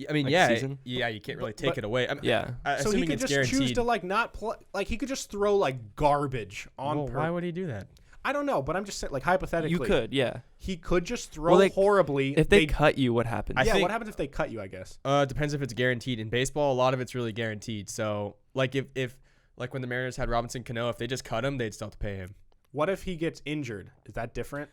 I mean, Like yeah, season? you can't really But- take it away. I mean, Yeah. So he assuming could it's just guaranteed. choose to like not play. Like he could just throw like garbage on. Well, why would he do that? I don't know, but I'm just saying, like hypothetically, You could, yeah. He could just throw Well, horribly. If they cut you, what happens? I yeah, think- what happens if they cut you? I guess. Depends if it's guaranteed. In baseball, a lot of it's really guaranteed. So, like if like when the Mariners had Robinson Cano, if they just cut him, they'd still have to pay him. What if he gets injured? Is that different?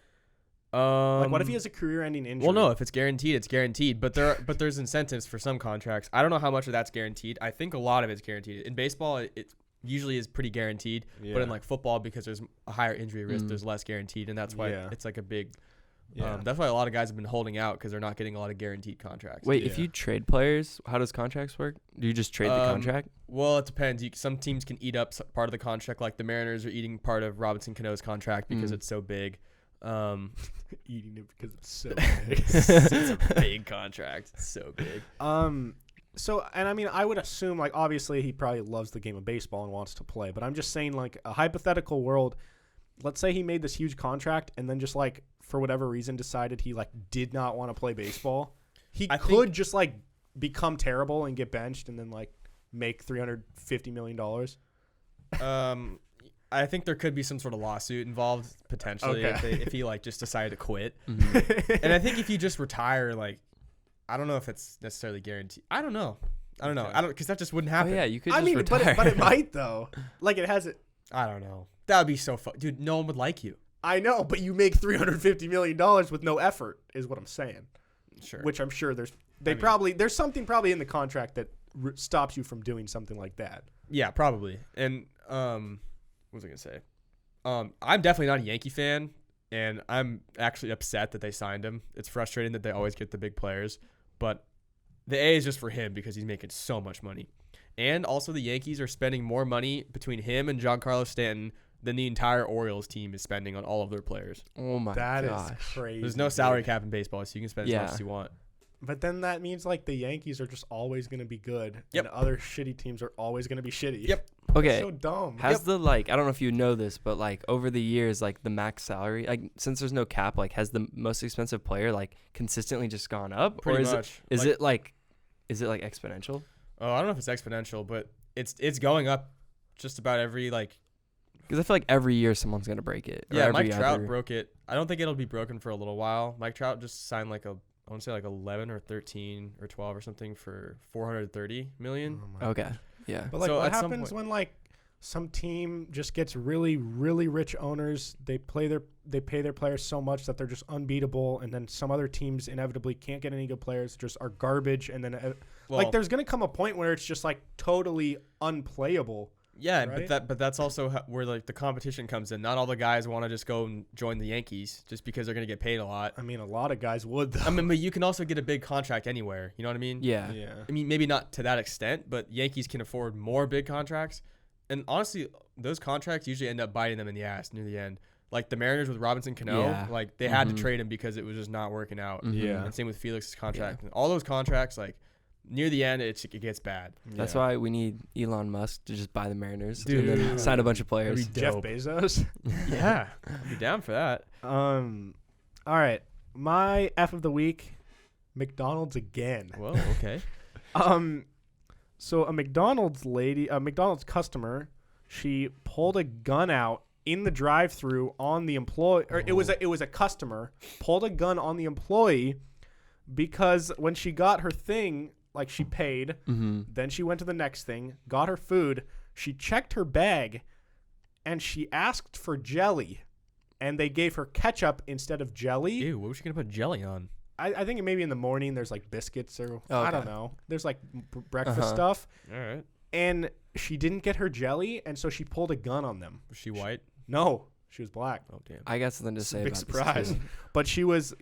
Like Like what if he has a career-ending injury? Well, no. If it's guaranteed, it's guaranteed. But there's incentives for some contracts. I don't know how much of that's guaranteed. I think a lot of it's guaranteed. In baseball, it usually is pretty guaranteed. But in like football, because there's a higher injury risk, there's less guaranteed, and that's why Yeah. it's like a big. Yeah. That's why a lot of guys have been holding out because they're not getting a lot of guaranteed contracts. Wait, if Yeah. you trade players, how does contracts work? Do you just trade the contract? Well, it depends. Some teams can eat up part of the contract, like the Mariners are eating part of Robinson Cano's contract because it's so big. Eating it because it's so. It's a big contract. It's so big. So, and I mean, I would assume, like, obviously he probably loves the game of baseball and wants to play, but I'm just saying, like, a hypothetical world, let's say he made this huge contract and then just, like, for whatever reason decided he, like, did not want to play baseball. I could just, like, become terrible and get benched and then, like, make $350 million. I think there could be some sort of lawsuit involved potentially if he, like, just decided to quit. And I think if you just retire, like, I don't know if it's necessarily guaranteed. I don't know. Because that just wouldn't happen. Oh, yeah, you could just retire. But it might, though. Like, it has it. I don't know. That would be so fun. Dude, no one would like you. I know, but you make $350 million with no effort is what I'm saying. Sure. Which I'm sure there's something probably in the contract that stops you from doing something like that. Yeah, probably. And what was I going to say? I'm definitely not a Yankee fan, and I'm actually upset that they signed him. It's frustrating that they always get the big players. But the A is just for him because he's making so much money. And also the Yankees are spending more money between him and Giancarlo Stanton than the entire Orioles team is spending on all of their players. Oh, my gosh. That is crazy. There's no salary cap in baseball, so you can spend as much as you want. But then that means, like, the Yankees are just always going to be good. Yep. And other shitty teams are always going to be shitty. Yep. Okay. It's so dumb. Has the, like, I don't know if you know this, but, like, over the years, like, the max salary, like, since there's no cap, like, has the most expensive player, like, consistently just gone up? Pretty or much. Is it exponential? Oh, I don't know if it's exponential, but it's going up just about every, like. Because I feel like every year someone's going to break it. Yeah, Mike Trout broke it. I don't think it'll be broken for a little while. Mike Trout just signed, like, I want to say, like, 11 or 13 or 12 or something for $430 million. Oh, okay. Yeah. But, like, So what at some happens point- when, like, some team just gets really, really rich owners? They pay their players so much that they're just unbeatable, and then some other teams inevitably can't get any good players, just are garbage, and then like there's gonna come a point where it's just like totally unplayable. Yeah, right? but that's also where, like, the competition comes in. Not all the guys want to just go and join the Yankees just because they're gonna get paid a lot. I mean, a lot of guys would, though. I mean, but you can also get a big contract anywhere. You know what I mean? Yeah. Yeah. I mean, maybe not to that extent, but Yankees can afford more big contracts. And honestly, those contracts usually end up biting them in the ass near the end. Like the Mariners with Robinson Cano, Yeah. like they had to trade him because it was just not working out. Yeah. And same with Felix's contract. And all those contracts, like near the end, it gets bad. That's why we need Elon Musk to just buy the Mariners Dude. and then sign a bunch of players. That'd be Jeff dope. Bezos. Yeah, I'd be down for that. All right, my F of the week, McDonald's again. Well, okay. So a McDonald's customer, she pulled a gun out in the drive-thru on the employee, or it was a customer pulled a gun on the employee because when she got her thing, like she paid, then she went to the next thing, got her food, she checked her bag, and she asked for jelly, and they gave her ketchup instead of jelly. Ew, what was she gonna put jelly on? I think maybe in the morning there's like biscuits or Oh, I okay. don't know. There's like breakfast stuff. All right. And she didn't get her jelly, and so she pulled a gun on them. Was she white? No, she was black. Oh, damn. I got something to say Big about surprise. this too. But she was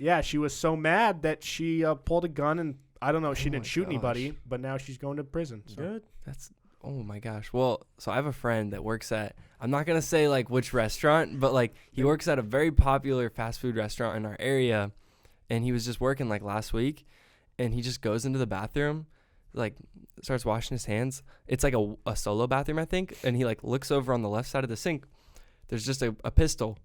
so mad that she pulled a gun, and I don't know, she didn't my shoot gosh. anybody, but now she's going to prison. So. Good. That's oh my gosh. Well, so I have a friend that works at, I'm not gonna say like which restaurant, but like he works at a very popular fast food restaurant in our area, and he was just working like last week, and he just goes into the bathroom, like starts washing his hands. It's like a solo bathroom, I think, and he like looks over on the left side of the sink. There's just a pistol.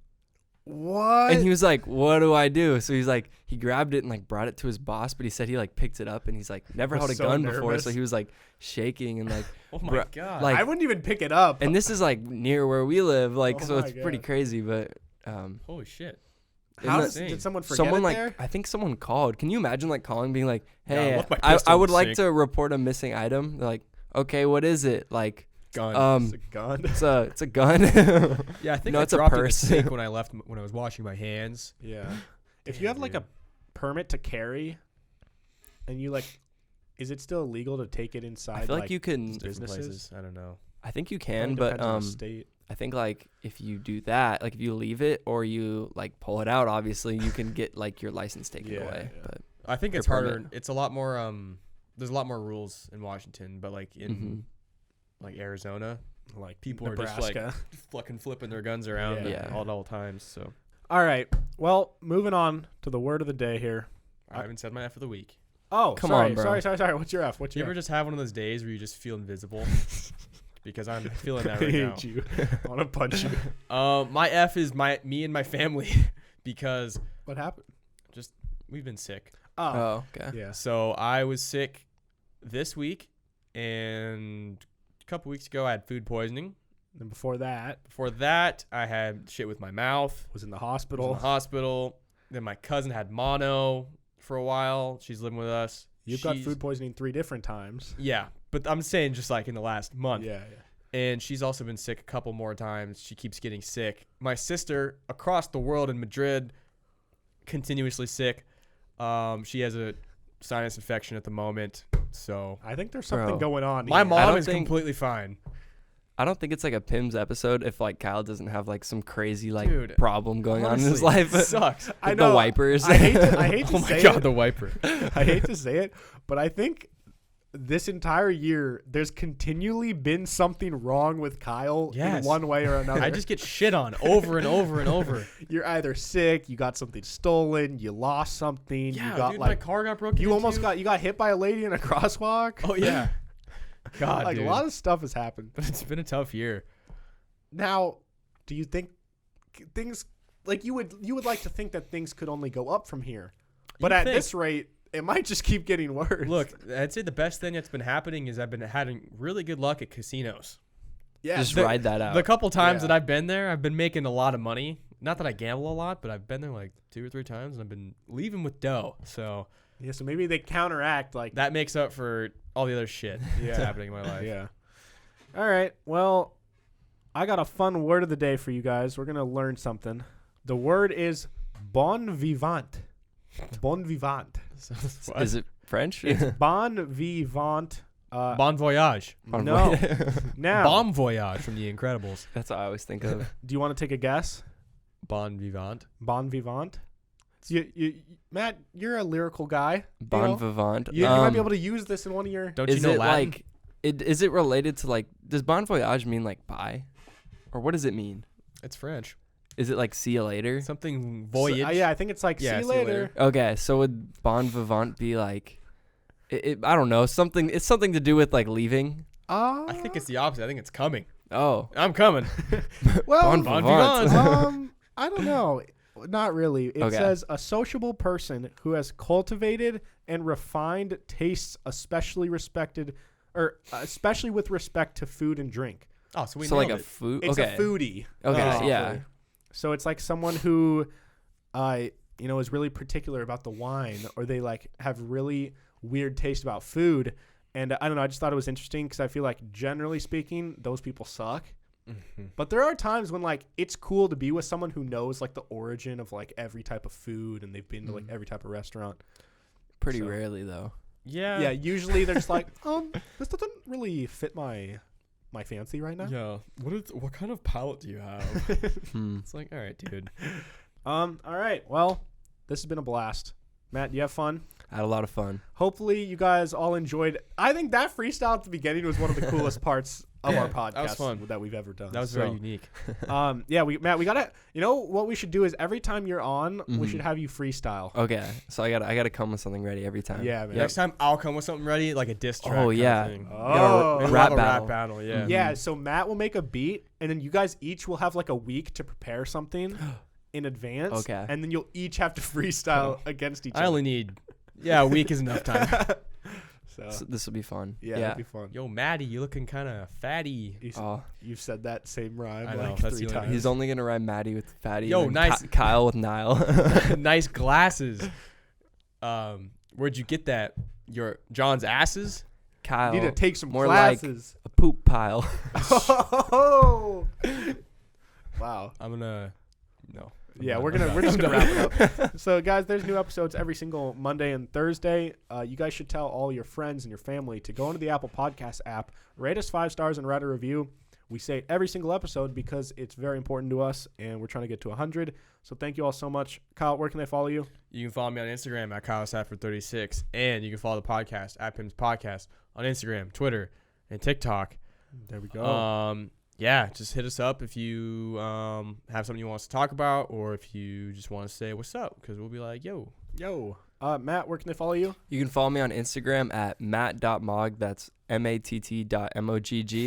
What? And he was like, what do I do? So he's like, he grabbed it and like brought it to his boss, but he said he like picked it up and he's like never Was held a so gun before. nervous. So he was like shaking and like, Oh my Bruh, god. like- I wouldn't even pick it up. and this is like near where we live. Like, Oh so my it's pretty God. crazy, but, Holy shit. How isn't did someone forget someone it like, there? I think someone called. Can you imagine like calling being like, Yeah, hey, look, my I pistol would like sink. to report a missing item. They're like, okay, what is it? Like, Gun. It's a gun. it's a gun. Yeah, I think No, I it's a dropped it in the purse. sink when I was washing my hands. Yeah. If Damn, you have like dude. a permit to carry, and you like, is it still illegal to take it inside? I feel like you can, Just different businesses? places. I don't know. I think you Probably can, but depends on the state. I think like if you do that, like if you leave it or you like pull it out, obviously you can get like your license taken Yeah, away. yeah. But I think Your it's harder. permit. It's a lot more. There's a lot more rules in Washington, but like in Mhm. like Arizona, Like people Nebraska. are just like fucking flipping their guns around Yeah. at all times. So All right. Well, moving on to the word of the day here. I haven't said my F of the week. Oh, Come sorry, on, bro. sorry. What's your F? What's Do you your ever F? just have one of those days where you just feel invisible? Because I'm feeling I that right now. hate you. I want to punch you. My F is me and my family because What happened? we've been sick. Oh, okay. Yeah. So I was sick this week, and a couple weeks ago I had food poisoning. And before that, Before that, I had shit with my mouth. was in the I was in hospital. the hospital. Then my cousin had mono for a while. She's living with us. You've got food poisoning 3 different times. Yeah, but I'm saying just like in the last month. Yeah. And she's also been sick a couple more times. She keeps getting sick. My sister across the world in Madrid, continuously sick. She has a sinus infection at the moment. So I think there's something Bro. going on. my here. mom don't is think- completely fine. I don't think it's like a Pims episode if like Kyle doesn't have like some crazy like Dude, problem going on in his Honestly, life. it sucks. I With know. the wipers. I hate to Oh my say god, it. the wiper. I hate to say it, but I think this entire year there's continually been something wrong with Kyle Yes. in one way or another. I just get shit on over and over and over. You're either sick, you got something stolen, you lost something, Yeah, you got dude, like my car got broken. you almost into. got hit by a lady in a crosswalk. Oh yeah. God, like dude. a lot of stuff has happened. But it's been a tough year. Now, do you think things like you would like to think that things could only go up from here? But You'd at think. this rate, it might just keep getting worse. Look, I'd say the best thing that's been happening is I've been having really good luck at casinos. yeah, Just the- ride that out. The couple times Yeah. that I've been there, I've been making a lot of money. Not that I gamble a lot, but I've been there like 2 or 3 times, and I've been leaving with dough. So yeah. So maybe they counteract like that makes up for all the other shit that's Yeah. happening in my life. Yeah. All right. Well, I got a fun word of the day for you guys. We're gonna learn something. The word is bon vivant. Bon vivant. So, Is it French? It's bon vivant. Bon voyage. No. Now, Bomb voyage from The Incredibles. That's what I always think of. do you want to take a guess? Bon vivant. Bon vivant. Matt, you're a lyrical guy. Bon know? vivant. You might be able to use this in one of your. Don't you Is know it Latin? like? Is it related to like? Does bon voyage mean like bye, or what does it mean? It's French. Is it like see you later? Something voyage. Yeah, I think it's like Yeah, see you later. Okay, so would bon vivant be like? I don't know, something. It's something to do with like leaving. I think it's the opposite. I think it's coming. Oh, I'm coming. Well, bon Bon vivant. vivant. I don't know. Not really. It Okay. says a sociable person who has cultivated and refined tastes, especially with respect to food and drink. Oh, so we so like nailed a it. food. It's Okay. a foodie. Okay, basically. yeah. So it's like someone who, is really particular about the wine, or they like have really weird taste about food. And I don't know. I just thought it was interesting because I feel like generally speaking, those people suck. But there are times when like it's cool to be with someone who knows like the origin of like every type of food, and they've been to like every type of restaurant. Pretty So- rarely though. Yeah. Yeah, usually they're just like, this doesn't really fit my fancy right now. Yeah. What kind of palate do you have? It's like, all right, dude. All right. Well, this has been a blast. Matt, you have fun? I had a lot of fun. Hopefully you guys all enjoyed. I think that freestyle at the beginning was one of the coolest parts of our podcast that was fun. that we've ever done. That was very unique. Yeah, Matt, we gotta. You know what we should do is every time you're on, we Mhm. should have you freestyle. Okay, so I gotta come with something ready every time. Yeah, man. Next time I'll come with something ready, like a diss track. Oh, kind of yeah. thing. We Oh. gotta We'll rap have a battle. rap battle. Yeah. Mhm. Yeah, so Matt will make a beat, and then you guys each will have like a week to prepare something in advance. Okay. And then you'll each have to freestyle against each I other. only need, a week is enough time. So this will be fun. Yeah, that'd be fun. Yo, Maddie, you looking kind of fatty. Oh, You've said that same rhyme I know, like that's 3 the only- times. he's only gonna rhyme Maddie with Fatty. Yo, and then nice. Kyle with Nile. Nice glasses. Where'd you get that? Your John's asses? Kyle. You need to take some more like classes. a poop pile. Oh, wow. I'm gonna. No. Yeah, I'm we're done. just I'm gonna done. wrap it up. So, guys, there's new episodes every single Monday and Thursday. You guys should tell all your friends and your family to go into the Apple Podcast app, rate us 5 stars, and write a review. We say it every single episode because it's very important to us, and we're trying to get to 100. So, thank you all so much. Kyle, where can they follow you? You can follow me on Instagram at KyleSafford36, and you can follow the podcast at Pim's Podcast on Instagram, Twitter, and TikTok. There we go. Yeah, just hit us up if you have something you want us to talk about, or if you just want to say what's up, because we'll be like, yo. Yo. Matt, where can they follow you? You can follow me on Instagram at matt.mogg. That's matt.mogg.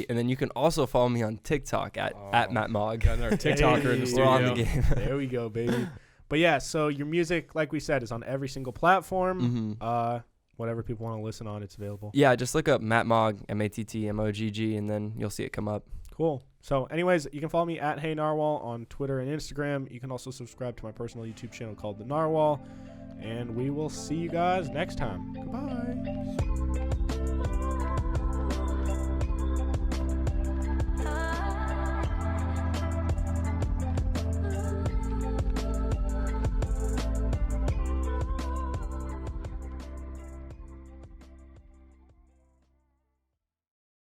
And then you can also follow me on TikTok at Matt Mogg. Got another TikToker in the studio. We're on the game. There we go, baby. But yeah, so your music, like we said, is on every single platform. Whatever people want to listen on, it's available. Yeah, just look up Matt Mogg, MattMoggg, and then you'll see it come up. Cool. So anyways, you can follow me at Hey Narwhal on Twitter and Instagram. You can also subscribe to my personal YouTube channel called The Narwhal. And we will see you guys next time. Goodbye.